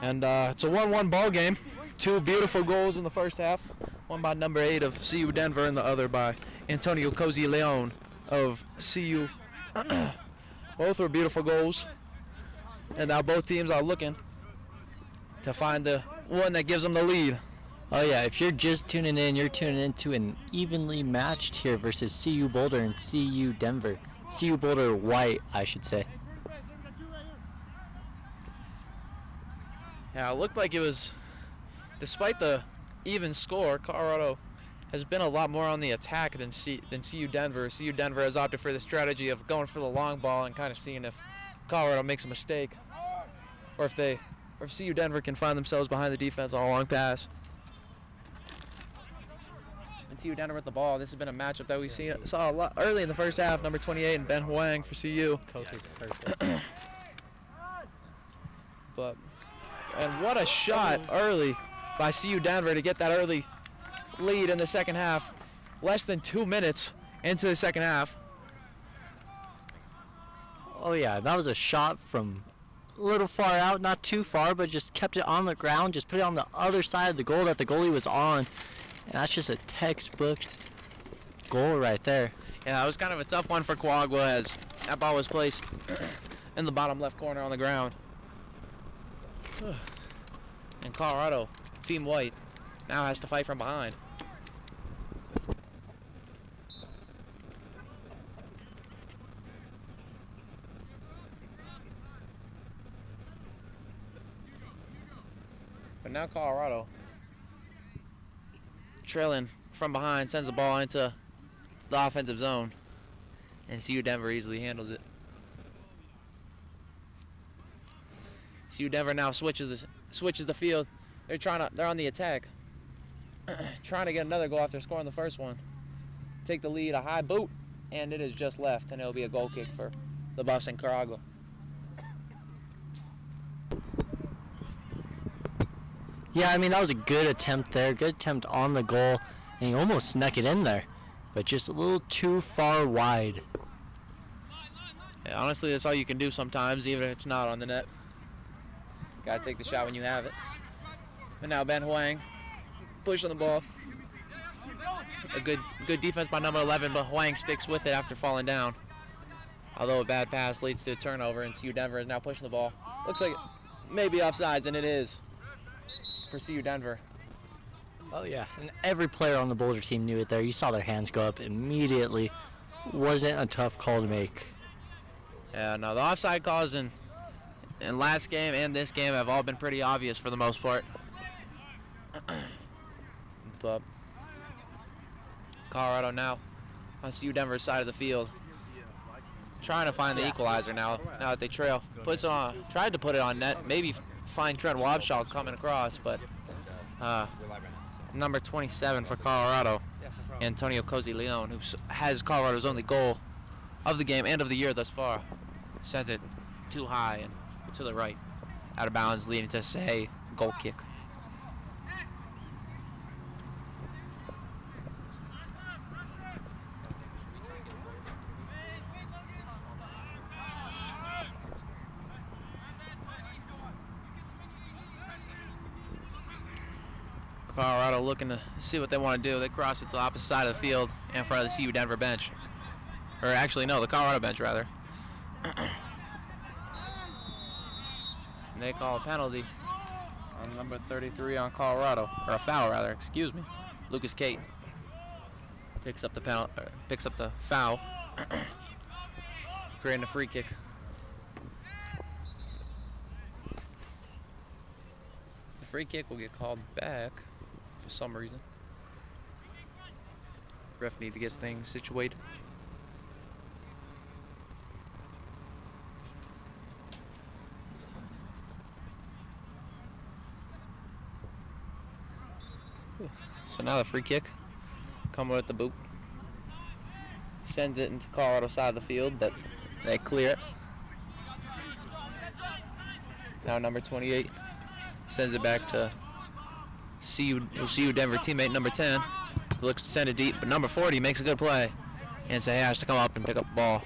And it's a 1-1 ball game. 2 beautiful goals in the first half. One by number 8 of CU Denver and the other by Antonio Cozy Leon of CU. Both were beautiful goals. And now both teams are looking to find the one that gives them the lead. Oh yeah, if you're just tuning in, you're tuning into an evenly matched here versus CU Boulder and CU Denver. CU Boulder White, I should say. Yeah, it looked like it was, despite the even score, Colorado has been a lot more on the attack than CU Denver. CU Denver has opted for the strategy of going for the long ball and kind of seeing if Colorado makes a mistake, or if CU Denver can find themselves behind the defense on a long pass. And CU Denver with the ball. This has been a matchup that we saw a lot early in the first half. Number 28 and Ben Huang for CU. Coach is perfect. And what a shot early by CU Denver to get that early lead in the second half. Less than 2 minutes into the second half. Oh yeah, that was a shot from a little far out, not too far, but just kept it on the ground, just put it on the other side of the goal that the goalie was on. And that's just a textbook goal right there. Yeah, it was kind of a tough one for Coagua as that ball was placed in the bottom left corner on the ground. And Colorado, Team White, now has to fight from behind. But now Colorado, trailing from behind, sends the ball into the offensive zone. And CU Denver easily handles it. CU Denver now switches the field. They're on the attack. Trying to get another goal after scoring the first one. Take the lead, a high boot, and it is just left, and it'll be a goal kick for the Buffs and Nicaragua. Yeah, I mean, that was a good attempt there, good attempt on the goal, and he almost snuck it in there, but just a little too far wide. Yeah, honestly, that's all you can do sometimes, even if it's not on the net. Gotta take the shot when you have it. And now Ben Huang pushing the ball. A good defense by number 11, but Huang sticks with it after falling down. Although a bad pass leads to a turnover, and CU Denver is now pushing the ball. Looks like it may be offsides, and it is for CU Denver. Oh yeah, and every player on the Boulder team knew it there. You saw their hands go up immediately. Wasn't a tough call to make. Yeah, no, the offside calls in last game and this game have all been pretty obvious for the most part. But Colorado now on CU Denver's side of the field, trying to find the equalizer now that they trail. Tried to put it on net, maybe find Trent Wabshaw coming across, but number 27 for Colorado, Antonio Cozy Leon, who has Colorado's only goal of the game and of the year thus far, sent it too high and to the right, out of bounds, leading to a goal kick. Colorado looking to see what they want to do. They cross it to the opposite side of the field in front of the CU Denver bench. Or actually, no, the Colorado bench, rather. And they call a penalty on number 33 on Colorado. Or a foul, rather, excuse me. Lucas Cate picks up the foul, creating a free kick. The free kick will get called back for some reason. Ref need to get things situated. So now the free kick coming with the boot. Sends it into Colorado side of the field, but they clear it. Now number 28 sends it back to CU Denver teammate number 10. Looks to send it deep, but number 40 makes a good play. And Sahey has to come up and pick up the ball.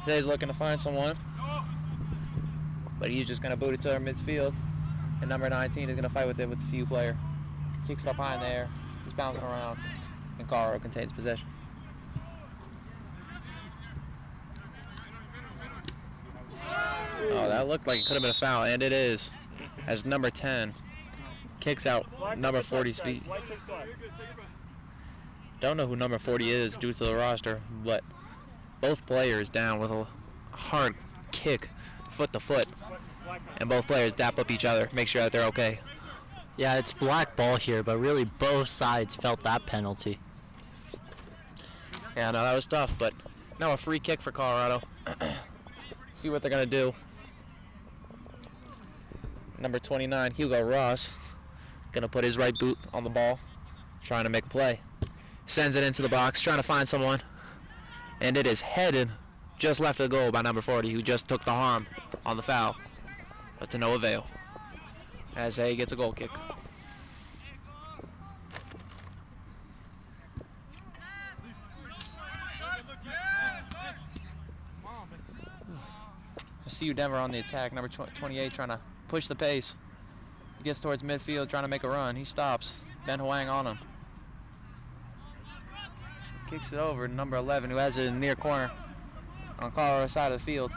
Sahey's looking to find someone, but he's just going to boot it to our midfield. And number 19 is going to fight with it with the CU player. Kicks it up high in the air. He's bouncing around. And Colorado contains possession. Oh, that looked like it could have been a foul, and it is. As number 10 kicks out number 40's feet. Don't know who number 40 is due to the roster, but both players down with a hard kick, foot to foot. And both players dap up each other, make sure that they're okay. Yeah, it's black ball here, but really both sides felt that penalty. Yeah, no, that was tough, but now a free kick for Colorado. See what they're going to do. Number 29, Hugo Ross, going to put his right boot on the ball, trying to make a play. Sends it into the box, trying to find someone. And it is headed just left of the goal by number 40, who just took the harm on the foul. But to no avail, as he gets a goal kick. I see you, Denver, on the attack. Number 28 trying to push the pace. He gets towards midfield trying to make a run. He stops. Ben Huang on him. Kicks it over to number 11, who has it in the near corner on Colorado's side of the field.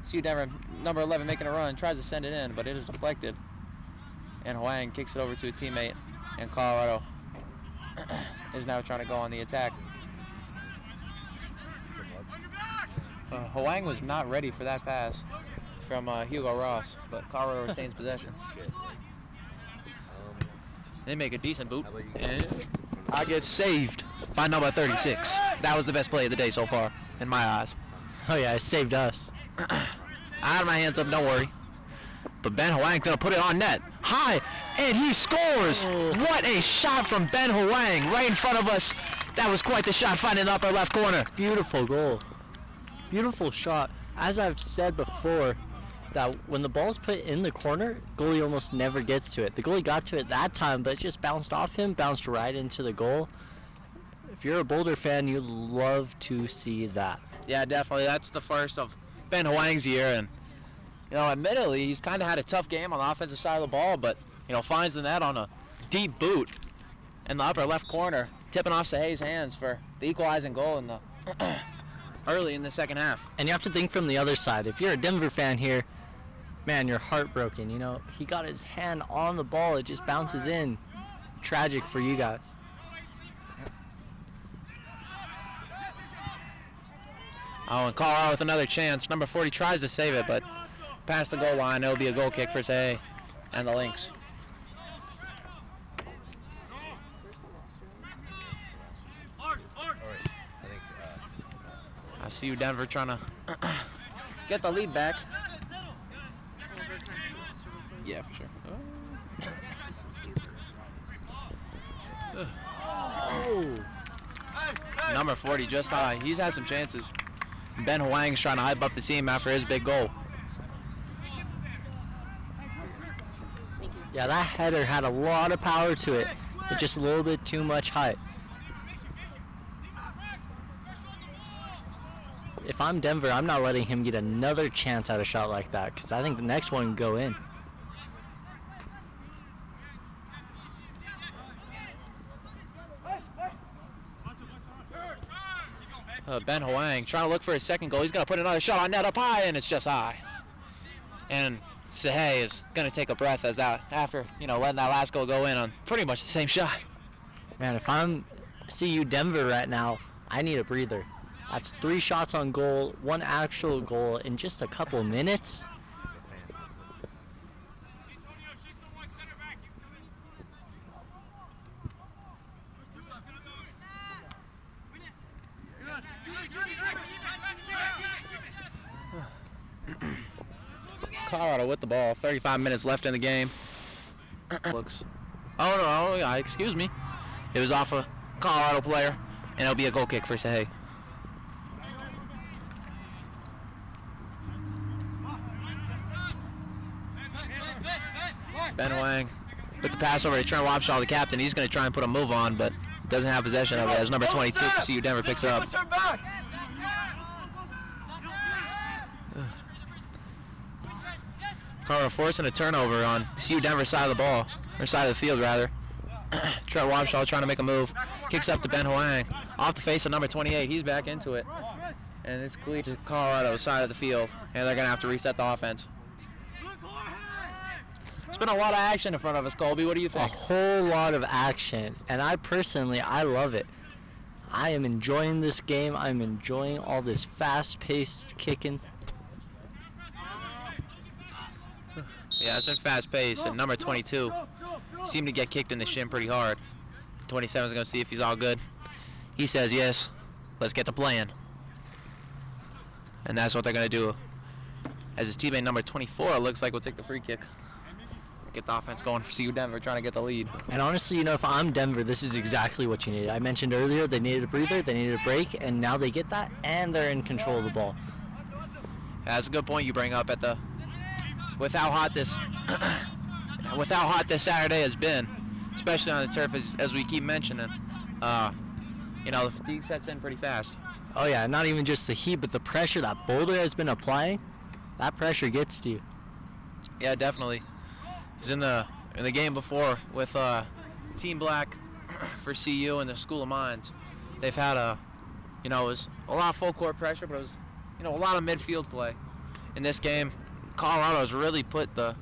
See Denver, number 11, making a run, tries to send it in, but it is deflected. And Huang kicks it over to a teammate, and Colorado is now trying to go on the attack. Huang was not ready for that pass from Hugo Ross, but Colorado retains possession. They make a decent boot, and I get saved by number 36. That was the best play of the day so far, in my eyes. Oh yeah, it saved us. I had my hands up, don't worry. But Ben Huang's gonna put it on net. High, and he scores! Oh. What a shot from Ben Huang right in front of us. That was quite the shot, finding the upper left corner. Beautiful goal. Beautiful shot. As I've said before, that when the ball's put in the corner, goalie almost never gets to it. The goalie got to it that time, but it just bounced off him, bounced right into the goal. If you're a Boulder fan, you love to see that. Yeah, definitely. That's the first of Ben Huang's year, and you know, admittedly, he's kind of had a tough game on the offensive side of the ball, but you know, finds the net on a deep boot in the upper left corner, tipping off Sahey's hands for the equalizing goal in the early in the second half. And you have to think from the other side. If you're a Denver fan here, man, you're heartbroken. You know, he got his hand on the ball, it just bounces in. Tragic for you guys. Oh, and Colorado with another chance. Number 40 tries to save it, but past the goal line, it'll be a goal kick for Sahey and the Lynx. I see you, Denver, trying to get the lead back. Yeah, for sure. Oh. Number 40 just high. He's had some chances. Ben Huang's trying to hype up the team after his big goal. Yeah, that header had a lot of power to it, but just a little bit too much height. If I'm Denver, I'm not letting him get another chance at a shot like that, because I think the next one can go in. Ben Huang trying to look for his second goal. He's going to put another shot on net up high, and it's just high. And Sahey is going to take a breath as that after, you know, letting that last goal go in on pretty much the same shot. Man, if I'm CU Denver right now, I need a breather. That's 3 shots on goal, 1 actual goal in just a couple minutes. Colorado with the ball. 35 minutes left in the game. Looks. Oh, no, excuse me. It was off a Colorado player, and it'll be a goal kick for Sahey. Ben Huang with the pass over to Trent Wobschall, the captain. He's going to try and put a move on, but doesn't have possession of it as number 22 for CU Denver picks it up. Turn back. Colorado forcing a turnover on CU Denver's side of the ball, or side of the field rather. Trent Wabshaw trying to make a move. Kicks up to Ben Huang. Off the face of number 28. He's back into it. And it's clear to Colorado's side of the field. And they're going to have to reset the offense. It's been a lot of action in front of us, Colby. What do you think? A whole lot of action. And I love it. I am enjoying this game. I'm enjoying all this fast-paced kicking. Yeah, it's been fast-paced. And number 22 seemed to get kicked in the shin pretty hard. 27 is going to see if he's all good. He says yes. Let's get the plan. And that's what they're going to do. As his teammate number 24 looks like will take the free kick. Get the offense going for CU Denver, trying to get the lead. And honestly, you know, if I'm Denver, this is exactly what you needed. I mentioned earlier they needed a breather, they needed a break, and now they get that, and they're in control of the ball. That's a good point you bring up with how hot this Saturday has been, especially on the turf as we keep mentioning. You know, the fatigue sets in pretty fast. Oh yeah, not even just the heat, but the pressure that Boulder has been applying, that pressure gets to you. Yeah, definitely. He's in the game before with Team Black for CU and the School of Mines. They've had it was a lot of full court pressure, but it was, a lot of midfield play. In this game, Colorado's really put the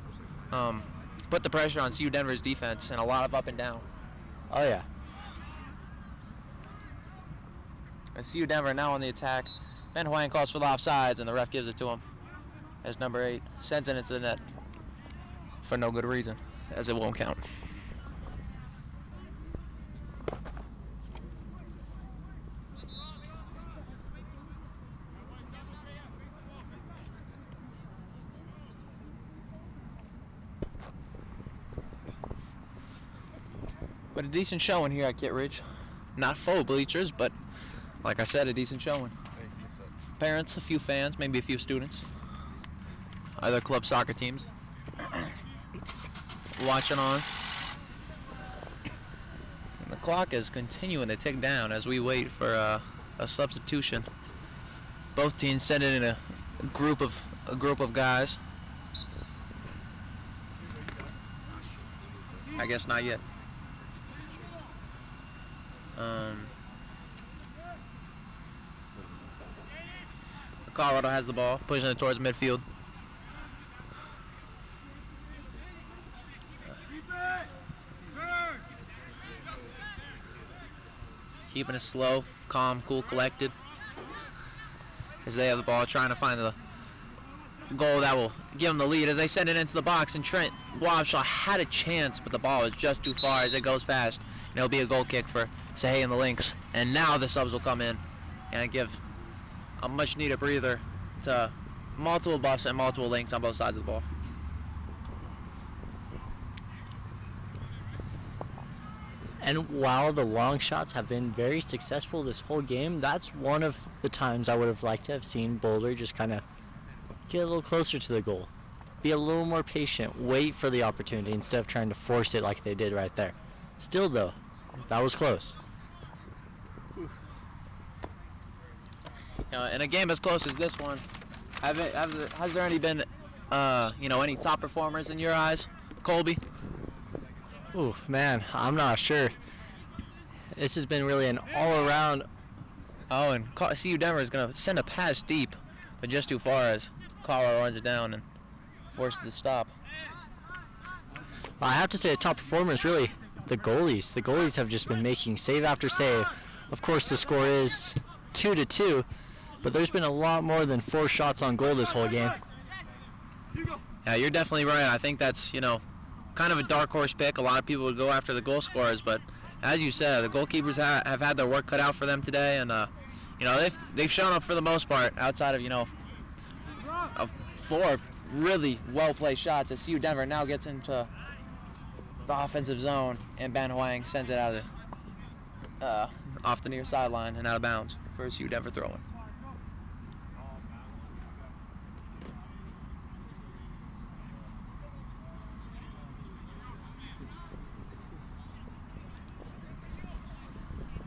pressure on CU Denver's defense and a lot of up and down. Oh yeah. And CU Denver now on the attack. Ben Huang calls for the offsides, and the ref gives it to him. As number 8 sends it into the net for no good reason, as it won't count. But a decent showing here at Kit Ridge. Not full bleachers, but like I said, a decent showing. Parents, a few fans, maybe a few students. Other club soccer teams watching on. And the clock is continuing to tick down as we wait for a substitution. Both teams send it in a group of guys. I guess not yet. Colorado has the ball, pushing it towards midfield. Keeping it slow, calm, cool, collected. As they have the ball, trying to find the goal that will give them the lead. As they send it into the box, and Trent Wabshaw had a chance, but the ball is just too far as it goes fast. And it'll be a goal kick for Sahay and the Lynx. And now the subs will come in and give a much-needed breather to multiple Buffs and multiple Lynx on both sides of the ball. And while the long shots have been very successful this whole game, that's one of the times I would have liked to have seen Boulder just kind of get a little closer to the goal. Be a little more patient, wait for the opportunity instead of trying to force it like they did right there. Still though, that was close. In a game as close as this one, has there any been, any top performers in your eyes, Colby? Ooh, man, I'm not sure. This has been really an all-around. Oh, and CU Denver is going to send a pass deep, but just too far as Colorado runs it down and forces the stop. I have to say the top performer is really the goalies. The goalies have just been making save after save. Of course, the score is 2-2, but there's been a lot more than 4 shots on goal this whole game. Yeah, you're definitely right. I think that's, kind of a dark horse pick. A lot of people would go after the goal scorers, but as you said, the goalkeepers have had their work cut out for them today, and they've shown up for the most part outside of 4 really well-placed shots. As CU Denver now gets into the offensive zone, and Ben Huang sends it out of off the near sideline and out of bounds for a CU Denver throw-in.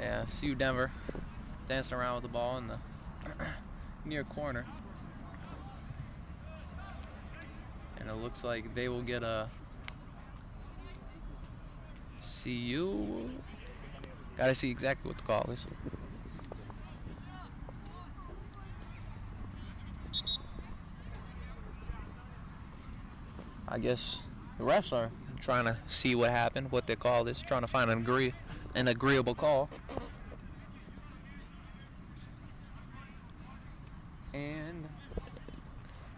Yeah, CU Denver dancing around with the ball in the near corner. And it looks like they will get a CU. Gotta see exactly what the call is. I guess the refs are trying to see what happened, what they call this, trying to find an agreeable call. And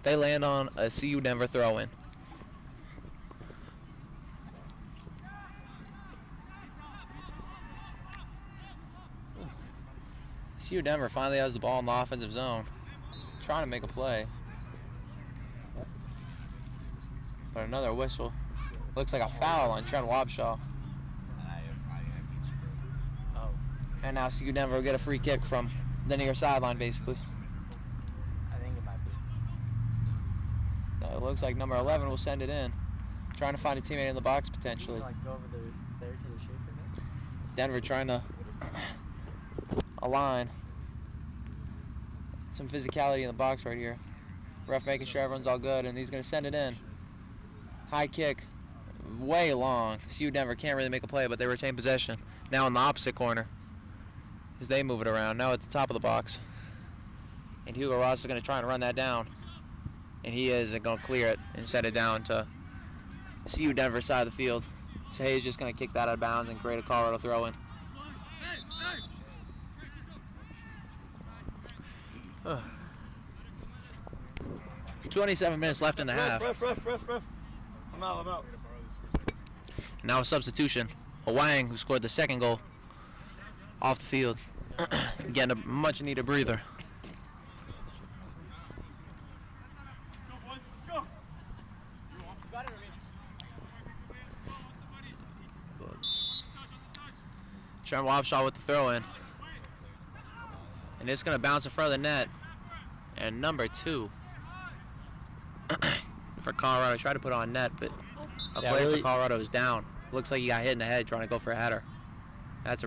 they land on a CU Denver throw-in. CU Denver finally has the ball in the offensive zone, trying to make a play. But another whistle. Looks like a foul on Trent Wobshaw. And now CU Denver will get a free kick from the near sideline, basically. I think it might be. It looks like number 11 will send it in. Trying to find a teammate in the box, potentially. Like go over there to the shaker net. Denver trying to align. Some physicality in the box right here. Ref making sure everyone's all good, and he's going to send it in. High kick, way long. CU Denver can't really make a play, but they retain possession. Now in the opposite corner, as they move it around. Now at the top of the box. And Hugo Ross is going to try and run that down. And he is going to clear it and set it down to CU Denver side of the field. So Hayes just going to kick that out of bounds and create a Colorado throw-in. 27 minutes left in the half. Ref. I'm out. And now a substitution. Wang, who scored the second goal, off the field. Getting a much-needed breather. Trent Wobshaw with the throw-in. And it's going to bounce in front of the net. And number 2 for Colorado tried to put on net, but a player for Colorado is down. Looks like he got hit in the head trying to go for a header. That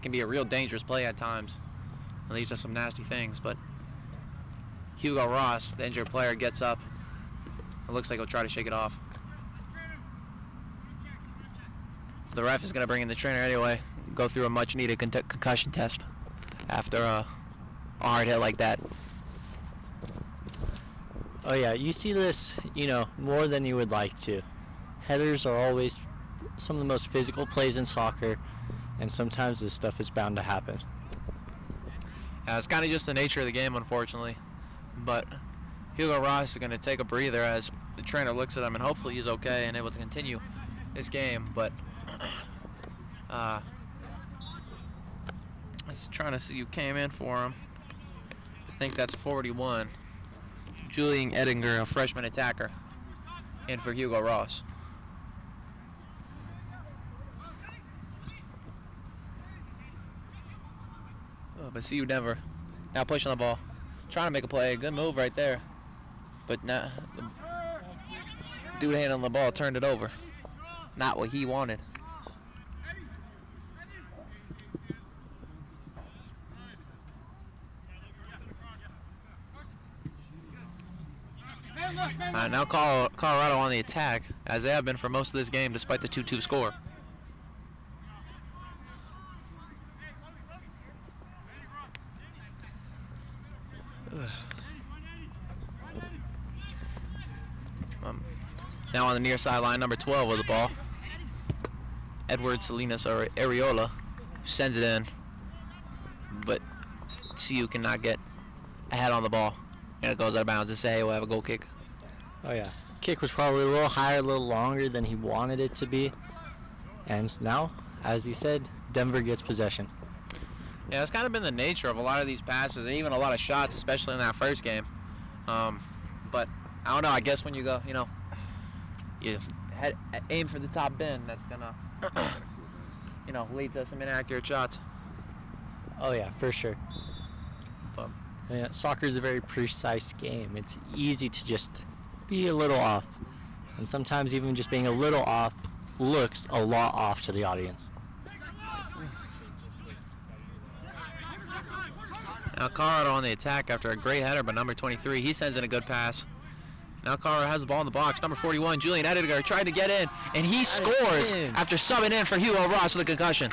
can be a real dangerous play at times. It leads to some nasty things, but Hugo Ross, the injured player, gets up. It looks like he'll try to shake it off. The ref is going to bring in the trainer anyway, go through a much-needed concussion test after a hard hit like that. Oh yeah, you see this, more than you would like to. Headers are always some of the most physical plays in soccer, and sometimes this stuff is bound to happen. It's kind of just the nature of the game, unfortunately. But Hugo Ross is going to take a breather as the trainer looks at him, and hopefully he's okay and able to continue this game. But I was trying to see who came in for him. I think that's 41. Julian Edinger, a freshman attacker, in for Hugo Ross. Oh, but CU Denver now pushing the ball, trying to make a play. Good move right there. But now the dude handling the ball turned it over. Not what he wanted. Now Colorado on the attack, as they have been for most of this game, despite the 2-2 score. Now on the near sideline, number 12 with the ball. Edward Salinas or Areola sends it in, but CU cannot get a head on the ball. And it goes out of bounds to say, hey, we'll have a goal kick. Oh yeah, kick was probably a little higher, a little longer than he wanted it to be. And now, as you said, Denver gets possession. Yeah, it's kind of been the nature of a lot of these passes, and even a lot of shots, especially in that first game. But I don't know, I guess when you go, you aim for the top bin, that's gonna, lead to some inaccurate shots. Oh yeah, for sure. But yeah, soccer is a very precise game. It's easy to just be a little off. And sometimes even just being a little off looks a lot off to the audience. Now Colorado on the attack after a great header by number 23. He sends in a good pass. Now Colorado has the ball in the box. Number 41, Julian Edgar, tried to get in, and he scores after subbing in for Hugo Ross with a concussion.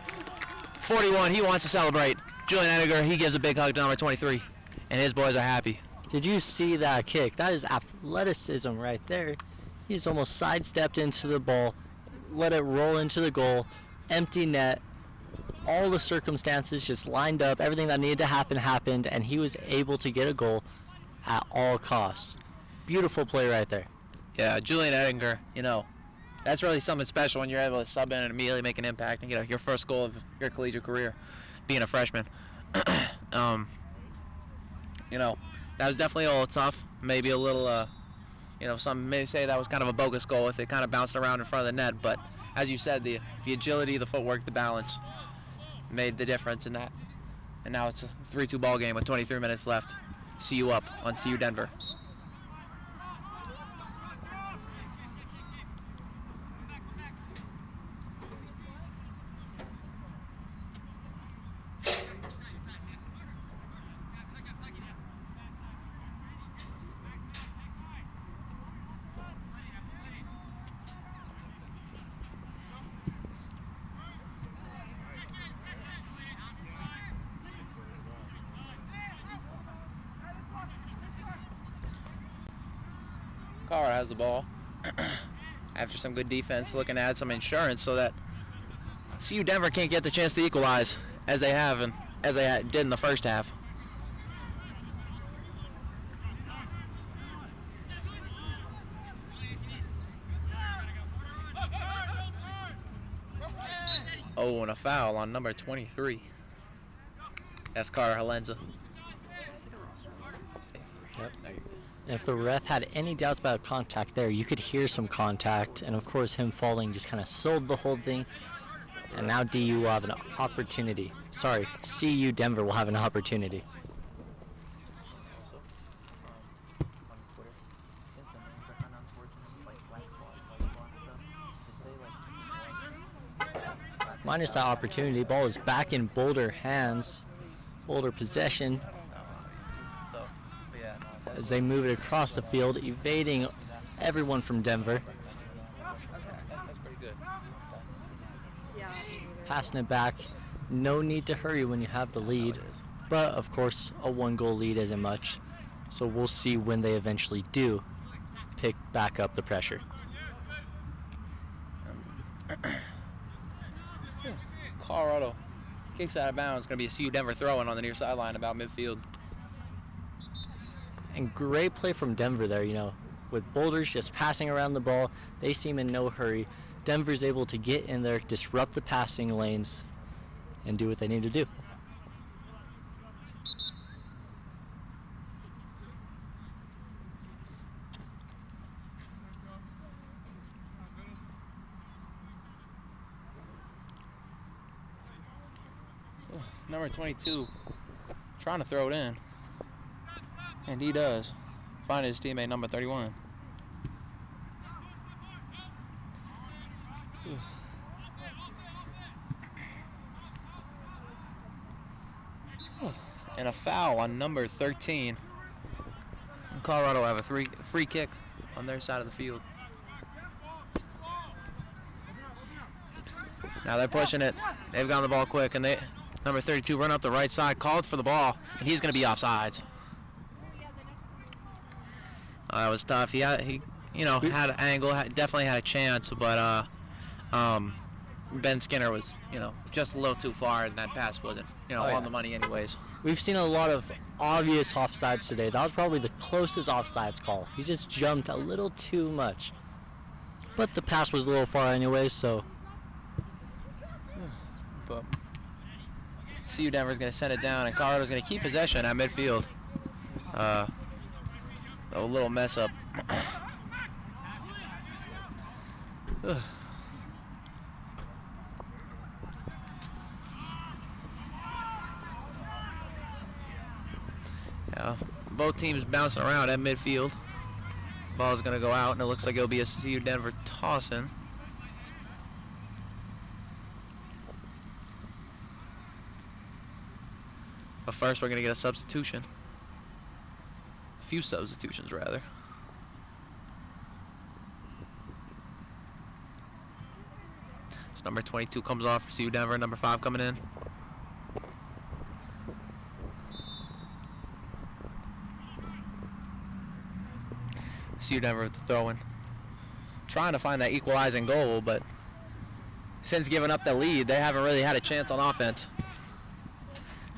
41, he wants to celebrate. Julian Edgar, he gives a big hug to number 23, and his boys are happy. Did you see that kick? That is athleticism right there. He's almost sidestepped into the ball, let it roll into the goal, empty net. All the circumstances just lined up. Everything that needed to happen happened, and he was able to get a goal at all costs. Beautiful play right there. Yeah, Julian Edgar, you know, that's really something special when you're able to sub in and immediately make an impact and get your first goal of your collegiate career, being a freshman. You know, that was definitely a little tough. Maybe a little, you know, some may say that was kind of a bogus goal if it kind of bounced around in front of the net. But as you said, the agility, the footwork, the balance made the difference in that. And now it's a 3-2 ball game with 23 minutes left. CU up on CU Denver. Colorado has the ball after some good defense, looking to add some insurance so that CU Denver can't get the chance to equalize as they have and as they did in the first half. Oh, and a foul on number 23. That's Carter Halenza. Yep. And if the ref had any doubts about contact there, you could hear some contact, and of course him falling just kind of sold the whole thing. And now DU will have an opportunity. Sorry, CU Denver will have an opportunity. Minus that opportunity, ball is back in Boulder hands. Boulder possession as they move it across the field, evading everyone from Denver. That's pretty good. Passing it back. No need to hurry when you have the lead, but of course a 1-goal lead isn't much, so we'll see when they eventually do pick back up the pressure. Colorado kicks out of bounds. It's going to be a CU Denver throw-in on the near sideline about midfield. And great play from Denver there, you know, with Boulders just passing around the ball. They seem in no hurry. Denver's able to get in there, disrupt the passing lanes, and do what they need to do. Number 22 trying to throw it in. And he does. Find his teammate, number 31. And a foul on number 13. And Colorado have a free kick on their side of the field. Now they're pushing it. They've gotten the ball quick, and number 32 run up the right side, called for the ball, and he's going to be offsides. That was tough. He had an angle, definitely had a chance, but Ben Skinner was, just a little too far, and that pass wasn't, on the money anyways. We've seen a lot of obvious offsides today. That was probably the closest offsides call. He just jumped a little too much. But the pass was a little far anyways, so. But CU Denver's going to send it down, and Colorado's going to keep possession at midfield. A little mess up. Yeah, both teams bouncing around at midfield. Ball's going to go out, and it looks like it'll be a CU Denver toss-in. But first, we're going to get a substitution. A few substitutions, rather. So number 22 comes off for CU Denver. Number 5 coming in. CU Denver with the throw-in. Trying to find that equalizing goal, but since giving up the lead, they haven't really had a chance on offense.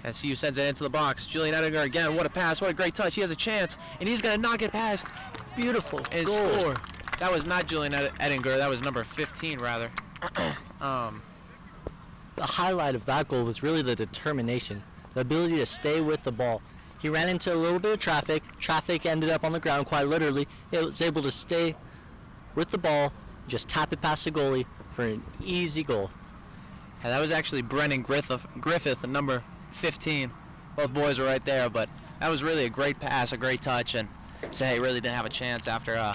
As CU sends it into the box. Julian Ettinger again. What a pass. What a great touch. He has a chance, and he's going to knock it past. Beautiful And goal. score. That was not Julian Ettinger. That was number 15, rather. The highlight of that goal was really the determination, the ability to stay with the ball. He ran into a little bit of traffic. Traffic ended up on the ground quite literally. He was able to stay with the ball, just tap it past the goalie for an easy goal. Yeah, that was actually Brennan Griffith, number 15. Both boys were right there, but that was really a great pass, a great touch, and Say really didn't have a chance after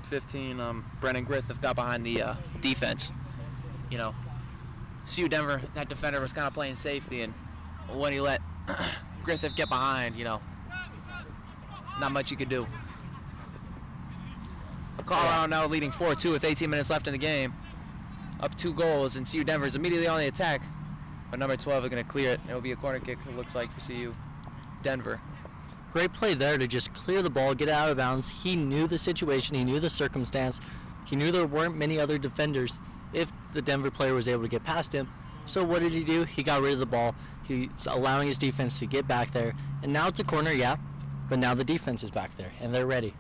15. Brennan Griffith got behind the defense. You know, CU Denver, that defender was kind of playing safety, and when he let Griffith get behind, you know, not much you could do. Colorado now leading 4-2 with 18 minutes left in the game. Up 2 goals, and CU Denver is immediately on the attack. But number 12 is going to clear it. It'll be a corner kick, it looks like, for CU Denver. Great play there to just clear the ball, get it out of bounds. He knew the situation, he knew the circumstance. He knew there weren't many other defenders if the Denver player was able to get past him. So what did he do? He got rid of the ball. He's allowing his defense to get back there. And now it's a corner, yeah, but now the defense is back there, and they're ready.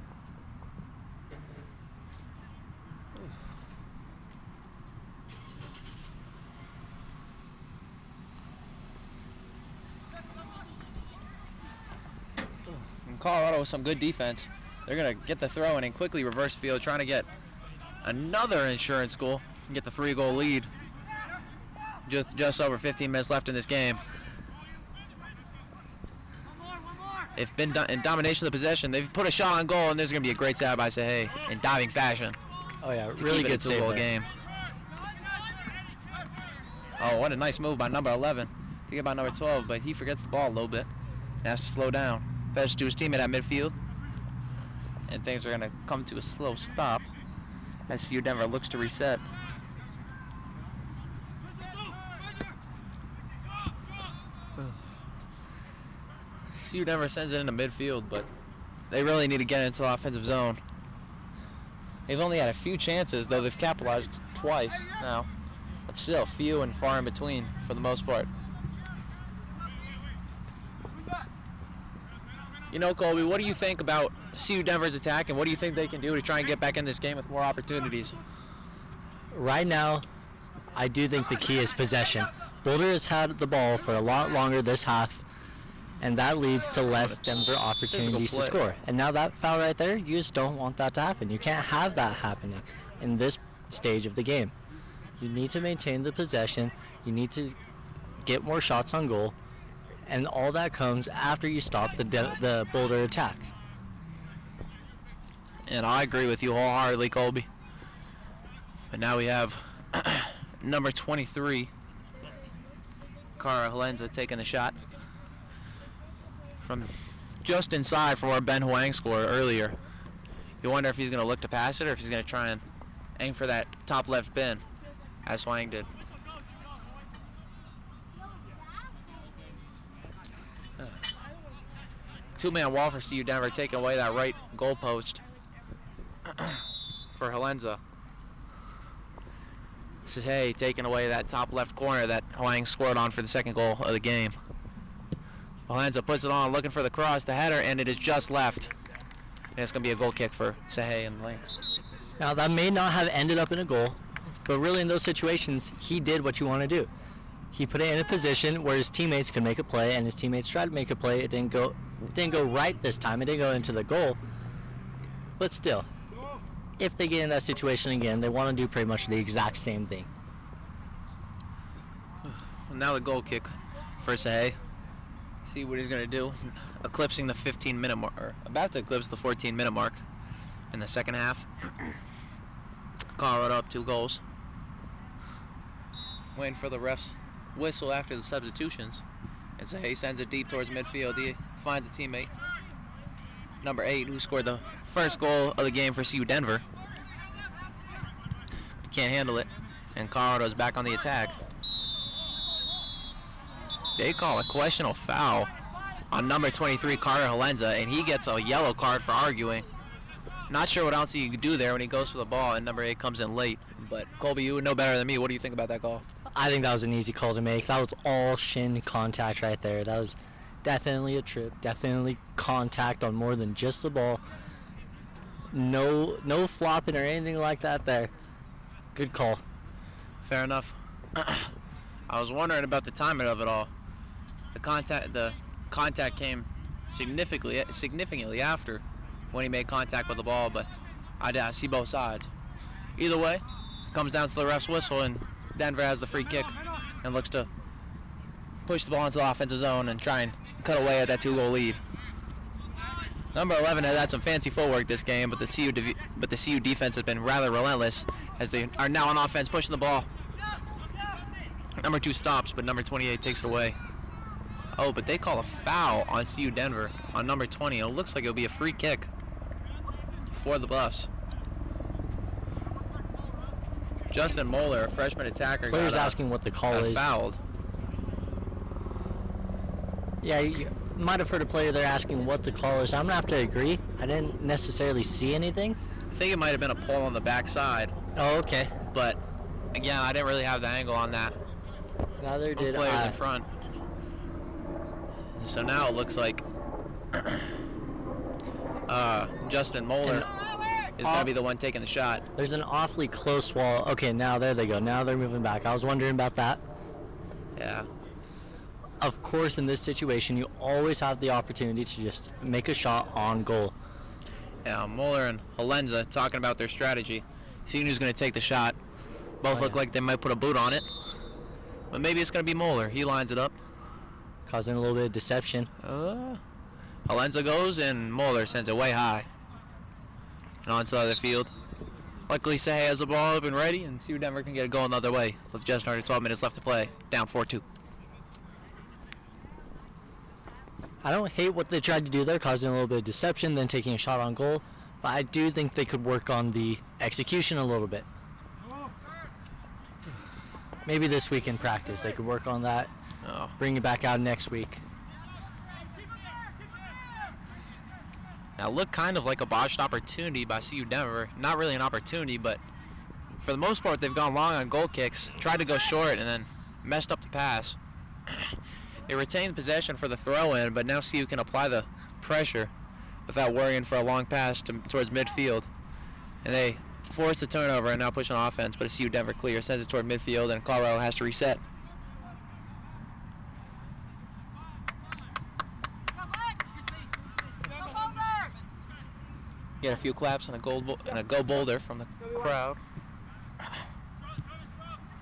Colorado with some good defense. They're going to get the throw in and quickly reverse field, trying to get another insurance goal and get the 3-goal lead. Just over 15 minutes left in this game. They've been in domination of the possession. They've put a shot on goal, and there's going to be a great save by Sahay in diving fashion. Oh yeah, really good save there. Game. Oh, what a nice move by number 11 to get by number 12, but he forgets the ball a little bit and has to slow down. Pass to his teammate at midfield, and things are going to come to a slow stop as CU Denver looks to reset. CU Denver sends it into midfield, but they really need to get into the offensive zone. They've only had a few chances, though they've capitalized twice now, but still few and far in between for the most part. You know, Colby, what do you think about CU Denver's attack, and what do you think they can do to try and get back in this game with more opportunities? Right now, I do think the key is possession. Boulder has had the ball for a lot longer this half, and that leads to less Denver opportunities to score. And now that foul right there, you just don't want that to happen. You can't have that happening in this stage of the game. You need to maintain the possession. You need to get more shots on goal. And all that comes after you stop the Boulder attack. And I agree with you wholeheartedly, Colby. But now we have number 23, Cara Halenza, taking the shot from just inside from where Ben Huang scored earlier. You wonder if he's going to look to pass it or if he's going to try and aim for that top left bin, as Huang did. Two-man wall for CU Denver, taking away that right goal post for Halenza. This is Hay taking away that top left corner that Huang scored on for the second goal of the game. Halenza puts it on, looking for the cross, the header, and it is just left. And it's going to be a goal kick for Sahay and the Lynx. Now, that may not have ended up in a goal, but really in those situations, he did what you want to do. He put it in a position where his teammates could make a play, and his teammates tried to make a play. It didn't go right this time. It didn't go into the goal. But still, if they get in that situation again, they want to do pretty much the exact same thing. Now the goal kick for Sahay. See what he's going to do. Eclipsing the 15-minute mark, or about to eclipse the 14-minute mark in the second half. Colorado up 2 goals. Waiting for the refs whistle after the substitutions. And Sahay sends it deep towards midfield. He finds a teammate, number 8, who scored the first goal of the game for CU Denver. He can't handle it, and Colorado's back on the attack. They call a questionable foul on number 23, Carter Halenza, and he gets a yellow card for arguing. Not sure what else he can do there when he goes for the ball, and number 8 comes in late. But Colby, you would know better than me. What do you think about that call? I think that was an easy call to make. That was all shin contact right there. That was definitely a trip, definitely contact on more than just the ball. No flopping or anything like that there. Good call. Fair enough. I was wondering about the timing of it all. The contact came significantly after when he made contact with the ball, but I see both sides. Either way, comes down to the ref's whistle, and Denver has the free kick and looks to push the ball into the offensive zone and try and cut away at that 2-goal lead. Number 11 has had some fancy footwork this game, but the CU defense has been rather relentless as they are now on offense pushing the ball. Number 2 stops, but number 28 takes it away. Oh, but they call a foul on CU Denver on number 20, and it looks like it'll be a free kick for the Buffs. Justin Moeller, a freshman attacker, Players asking what the call is. Fouled. Yeah, you might have heard a player there asking what the call is. I'm going to have to agree. I didn't necessarily see anything. I think it might have been a pull on the backside. Oh, okay. But, again, I didn't really have the angle on that. Neither did Players I. in front. So now it looks like Justin Moeller is going to be the one taking the shot. There's an awfully close wall. Okay, now there they go. Now they're moving back. I was wondering about that. Yeah. Of course, in this situation, you always have the opportunity to just make a shot on goal. Yeah, Moeller and Halenza talking about their strategy. Seeing who's going to take the shot. Both look like they might put a boot on it. But maybe it's going to be Moeller. He lines it up. Causing a little bit of deception. Halenza goes, and Moeller sends it way high. And onto the other field. Luckily, Sahay has the ball up and ready, and CU Denver can get it going the other way with just under 12 minutes left to play. Down 4-2. I don't hate what they tried to do there, causing a little bit of deception, then taking a shot on goal. But I do think they could work on the execution a little bit. Maybe this week in practice, they could work on that. Bring it back out next week. Now, looked kind of like a botched opportunity by CU Denver. Not really an opportunity, but for the most part, they've gone long on goal kicks, tried to go short, and then messed up the pass. They retained possession for the throw-in, but now CU can apply the pressure without worrying for a long pass towards midfield. And they force the turnover and now push on offense, but a CU Denver clear sends it toward midfield, and Colorado has to reset. Get a few claps and a go Boulder from the crowd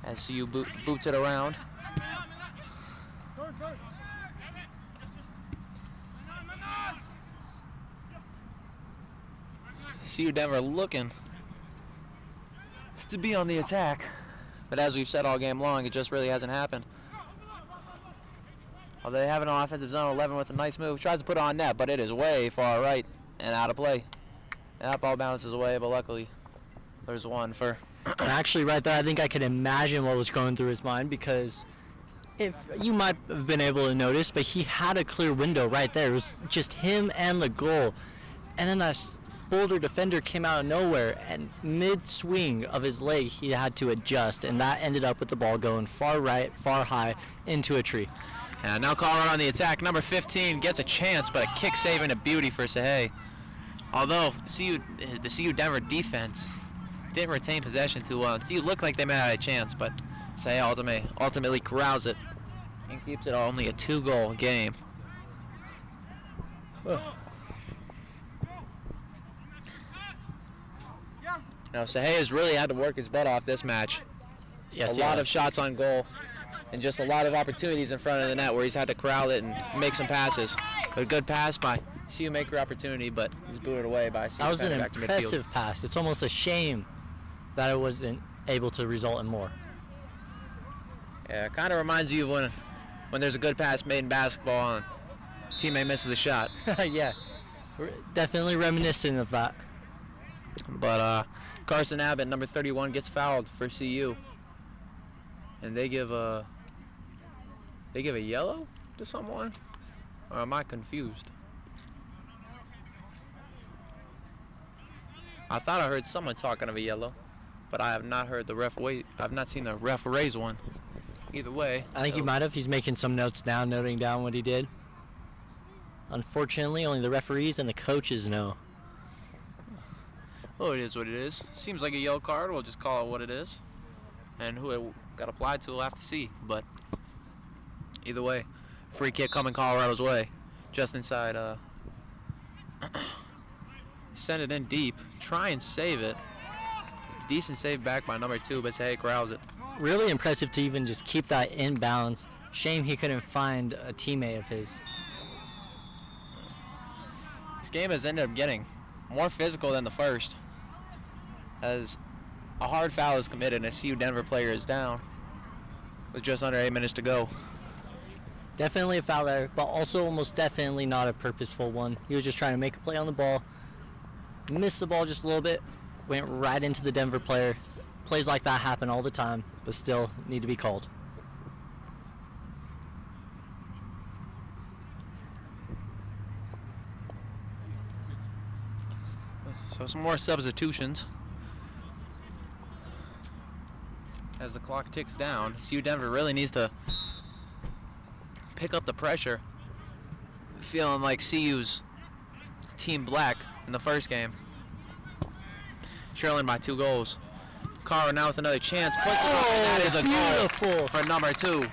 as CU boots it around. CU Denver looking to be on the attack, but as we've said all game long, it just really hasn't happened. Although they have an offensive zone, 11 with a nice move, tries to put it on net, but it is way far right and out of play. And that ball bounces away, but luckily there's one for. And actually, right there, I think I could imagine what was going through his mind, because if you might have been able to notice, but he had a clear window right there. It was just him and the goal, and then that Boulder defender came out of nowhere, and mid-swing of his leg, he had to adjust, and that ended up with the ball going far right, far high, into a tree. And now Colorado on the attack. Number 15 gets a chance, but a kick save and a beauty for Sahay. Although the CU Denver defense didn't retain possession too well. CU looked like they may have had a chance, but Sahay ultimately corrals it and keeps it only a 2-goal game. Now, Sahay has really had to work his butt off this match. Yes, a lot of shots on goal and just a lot of opportunities in front of the net where he's had to corral it and make some passes. But a good pass by CU maker opportunity, but he's booted away by CU. That was an back to midfield. impressive pass. It's almost a shame that it wasn't able to result in more. Yeah, it kind of reminds you of when there's a good pass made in basketball and teammate misses the shot. Yeah, definitely reminiscent of that. But Carson Abbott, number 31, gets fouled for CU, and they give a yellow to someone, or am I confused? I thought I heard someone talking of a yellow, but I have not heard the ref I've not seen the ref raise one. Either way, I think he might have. He's making some notes down, noting down what he did. Unfortunately, only the referees and the coaches know. Well, it is what it is. Seems like a yellow card. We'll just call it what it is. And who it got applied to, we'll have to see. But either way, free kick coming Colorado's way. Just inside. Send it in deep. Try and save it. Decent save back by number 2, but Sahay corrals it. Really impressive to even just keep that in bounds. Shame he couldn't find a teammate of his. This game has ended up getting more physical than the first, as a hard foul is committed and a CU Denver player is down with just under 8 minutes to go. Definitely a foul there, but also almost definitely not a purposeful one. He was just trying to make a play on the ball. Missed the ball just a little bit, went right into the Denver player. Plays like that happen all the time, but still need to be called. So some more substitutions. As the clock ticks down, CU Denver really needs to pick up the pressure. Feeling like CU's Team Black in the first game. Trailing by 2 goals. Carr now with another chance. Puts it up, and that is a goal for number 2.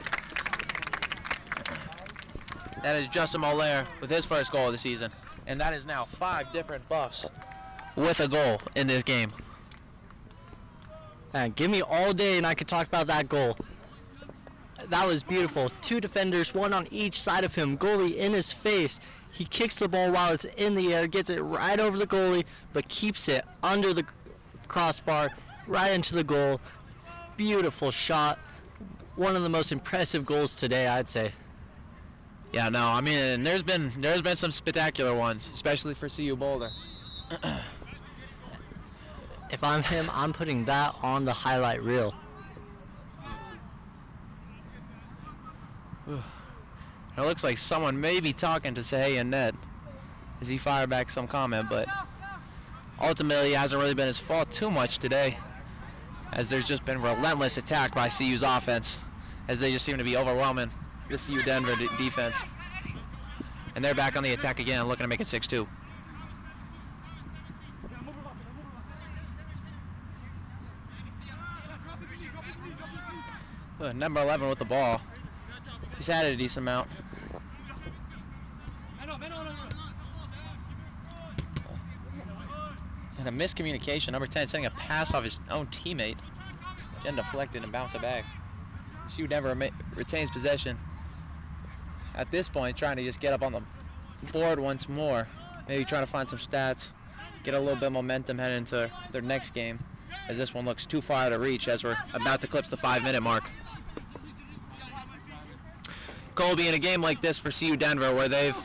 That is Justin Moller with his first goal of the season. And that is now 5 different buffs with a goal in this game. Give me all day and I could talk about that goal. That was beautiful. 2 defenders, 1 on each side of him. Goalie in his face. He kicks the ball while it's in the air, gets it right over the goalie, but keeps it under the crossbar, right into the goal. Beautiful shot. One of the most impressive goals today, I'd say. Yeah, no, I mean, there's been some spectacular ones, especially for CU Boulder. If I'm him, I'm putting that on the highlight reel. It looks like someone may be talking to Sahay and Ned as he fired back some comment, but ultimately it hasn't really been his fault too much today, as there's just been relentless attack by CU's offense, as they just seem to be overwhelming the CU Denver defense. And they're back on the attack again, looking to make it 6-2. Number 11 with the ball. He's had it a decent amount. And a miscommunication. Number 10 sending a pass off his own teammate. Jen deflected and bounced it back. CU Denver retains possession. At this point, trying to just get up on the board once more. Maybe trying to find some stats. Get a little bit of momentum heading into their next game, as this one looks too far out of reach as we're about to eclipse the 5-minute mark. Colby, in a game like this for CU Denver, where they've,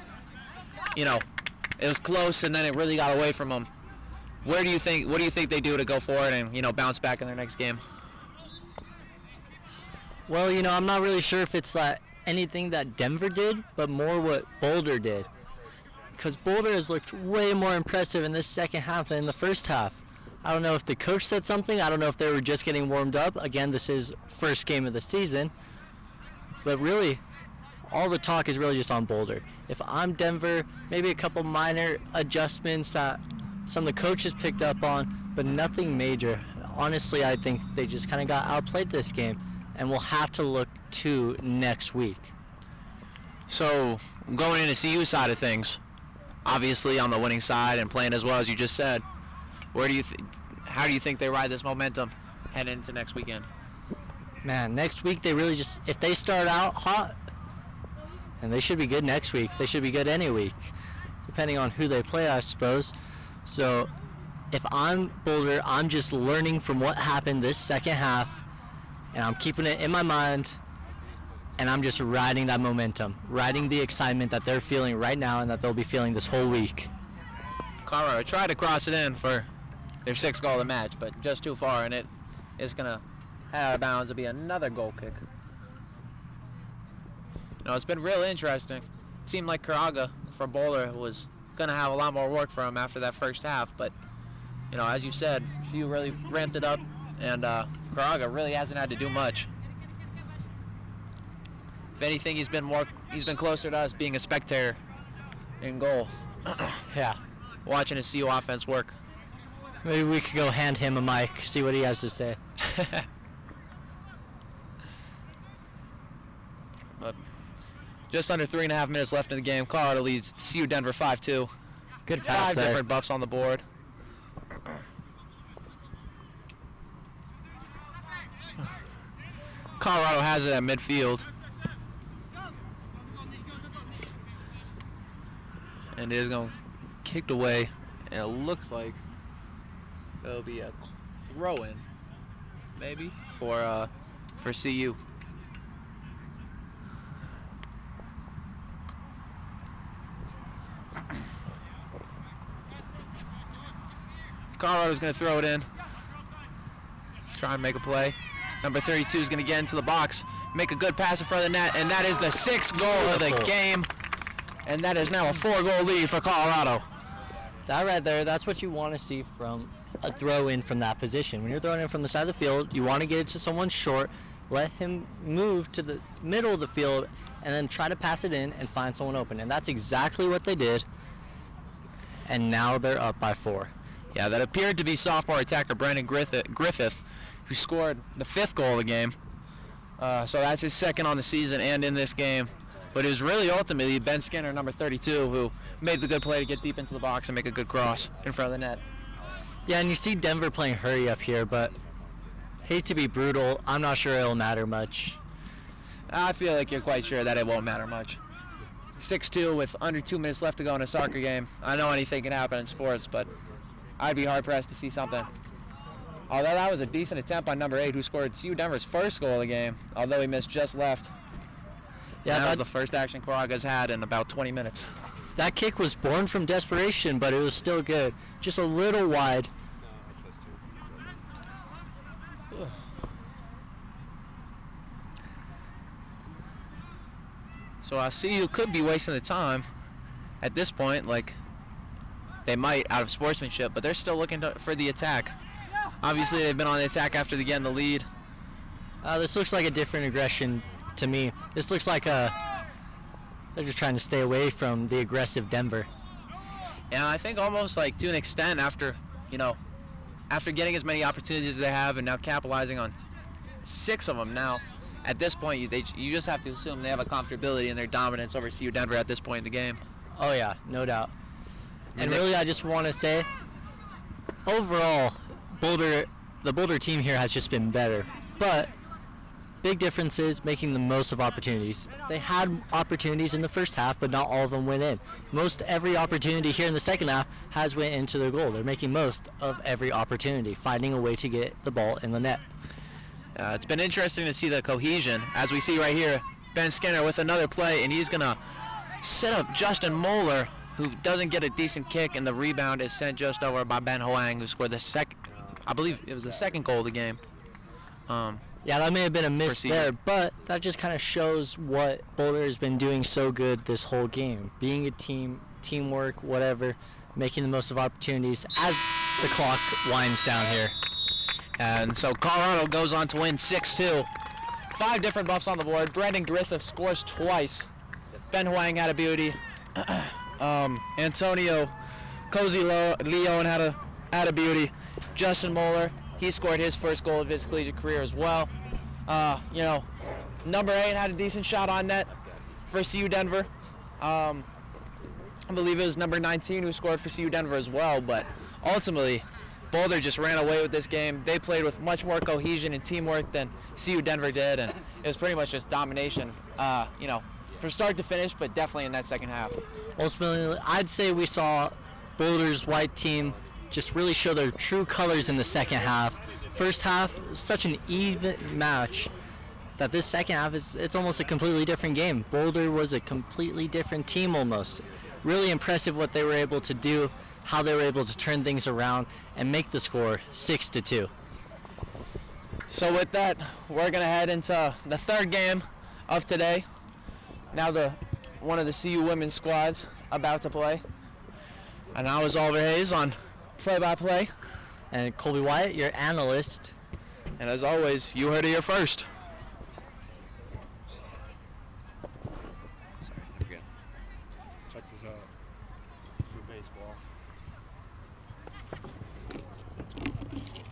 it was close and then it really got away from them. What do you think they do to go forward and, bounce back in their next game? Well, I'm not really sure if it's anything that Denver did, but more what Boulder did. Because Boulder has looked way more impressive in this second half than in the first half. I don't know if the coach said something. I don't know if they were just getting warmed up. Again, this is first game of the season. But really, all the talk is really just on Boulder. If I'm Denver, maybe a couple minor adjustments that some of the coaches picked up on, but nothing major. Honestly, I think they just kind of got outplayed this game, and we'll have to look to next week. So, going into CU side of things, obviously on the winning side and playing as well as you just said, how do you think they ride this momentum heading into next weekend? Man, next week they really just, if they start out hot, and they should be good next week. They should be good any week, depending on who they play, I suppose. So if I'm Boulder, I'm just learning from what happened this second half, and I'm keeping it in my mind, and I'm just riding that momentum, riding the excitement that they're feeling right now and that they'll be feeling this whole week. Colorado tried to cross it in for their 6th goal of the match, but just too far, and it is going to head out of bounds. It'll be another goal kick. It's been real interesting. It seemed like Karaga for Boulder was going to have a lot more work for him after that first half, but as you said, few really ramped it up, and Karaga really hasn't had to do much. If anything, he's been closer to us being a spectator in goal. Yeah. Watching his CU offense work. Maybe we could go hand him a mic, see what he has to say. But just under 3.5 minutes left in the game. Colorado leads CU Denver 5-2. Good pass 5 there. different buffs on the board. Colorado has it at midfield. And it is going kicked away. And it looks like it'll be a throw-in, maybe, for CU. Colorado's going to throw it in. Try and make a play. Number 32 is going to get into the box, make a good pass in front of the net, and that is the 6th goal of the game. And that is now a 4-goal lead for Colorado. That right there, that's what you want to see from a throw-in from that position. When you're throwing in from the side of the field, you want to get it to someone short, let him move to the middle of the field, and then try to pass it in and find someone open. And that's exactly what they did. And now they're up by 4. Yeah, that appeared to be sophomore attacker Brandon Griffith, who scored the 5th goal of the game. So that's his 2nd on the season and in this game. But it was really ultimately Ben Skinner, number 32, who made the good play to get deep into the box and make a good cross in front of the net. Yeah, and you see Denver playing hurry up here, but hate to be brutal, I'm not sure it'll matter much. I feel like you're quite sure that it won't matter much. 6-2 with under 2 minutes left to go in a soccer game. I know anything can happen in sports, but I'd be hard-pressed to see something. Although that was a decent attempt by number 8, who scored CU Denver's 1st goal of the game, although he missed just left. Yeah, that was the first action Karaga's had in about 20 minutes. That kick was born from desperation, but it was still good. Just a little wide. So I see you could be wasting the time at this point, like they might out of sportsmanship, but they're still looking for the attack. Obviously, they've been on the attack after they get in the lead. This looks like a different aggression to me. This looks like they're just trying to stay away from the aggressive Denver. And I think almost like to an extent after getting as many opportunities as they have and now capitalizing on 6 of them now, at this point you just have to assume they have a comfortability in their dominance over CU Denver at this point in the game. Oh yeah, no doubt. And really I just want to say, overall, the Boulder team here has just been better. But big difference is making the most of opportunities. They had opportunities in the first half, but not all of them went in. Most every opportunity here in the second half has went into their goal. They're making most of every opportunity, finding a way to get the ball in the net. It's been interesting to see the cohesion. As we see right here, Ben Skinner with another play, and he's going to set up Justin Moeller, who doesn't get a decent kick, and the rebound is sent just over by Ben Hoang, who scored the second, I believe it was the 2nd goal of the game. Yeah, that may have been a miss there, but that just kind of shows what Boulder has been doing so good this whole game. Being a team, teamwork, whatever, making the most of opportunities as the clock winds down here. And so Colorado goes on to win 6-2. 5 different buffs on the board. Brandon Griffith scores twice. Ben Huang had a beauty. Antonio Cozy Leon had a beauty. Justin Moeller, he scored his 1st goal of his collegiate career as well. Number 8 had a decent shot on net for CU Denver. I believe it was number 19 who scored for CU Denver as well, but ultimately Boulder just ran away with this game. They played with much more cohesion and teamwork than CU Denver did, and it was pretty much just domination, from start to finish, but definitely in that second half. Ultimately, I'd say we saw Boulder's white team just really show their true colors in the second half. First half, such an even match. that this second half it's almost a completely different game. Boulder was a completely different team almost. Really impressive what they were able to do, how they were able to turn things around and make the score 6-2. So with that, we're gonna head into the third game of today. Now one of the CU women's squads about to play. And I was Oliver Hayes on play-by-play. And Colby Wyatt, your analyst. And as always, you heard it here first. Sorry, never again. Check this out. For baseball.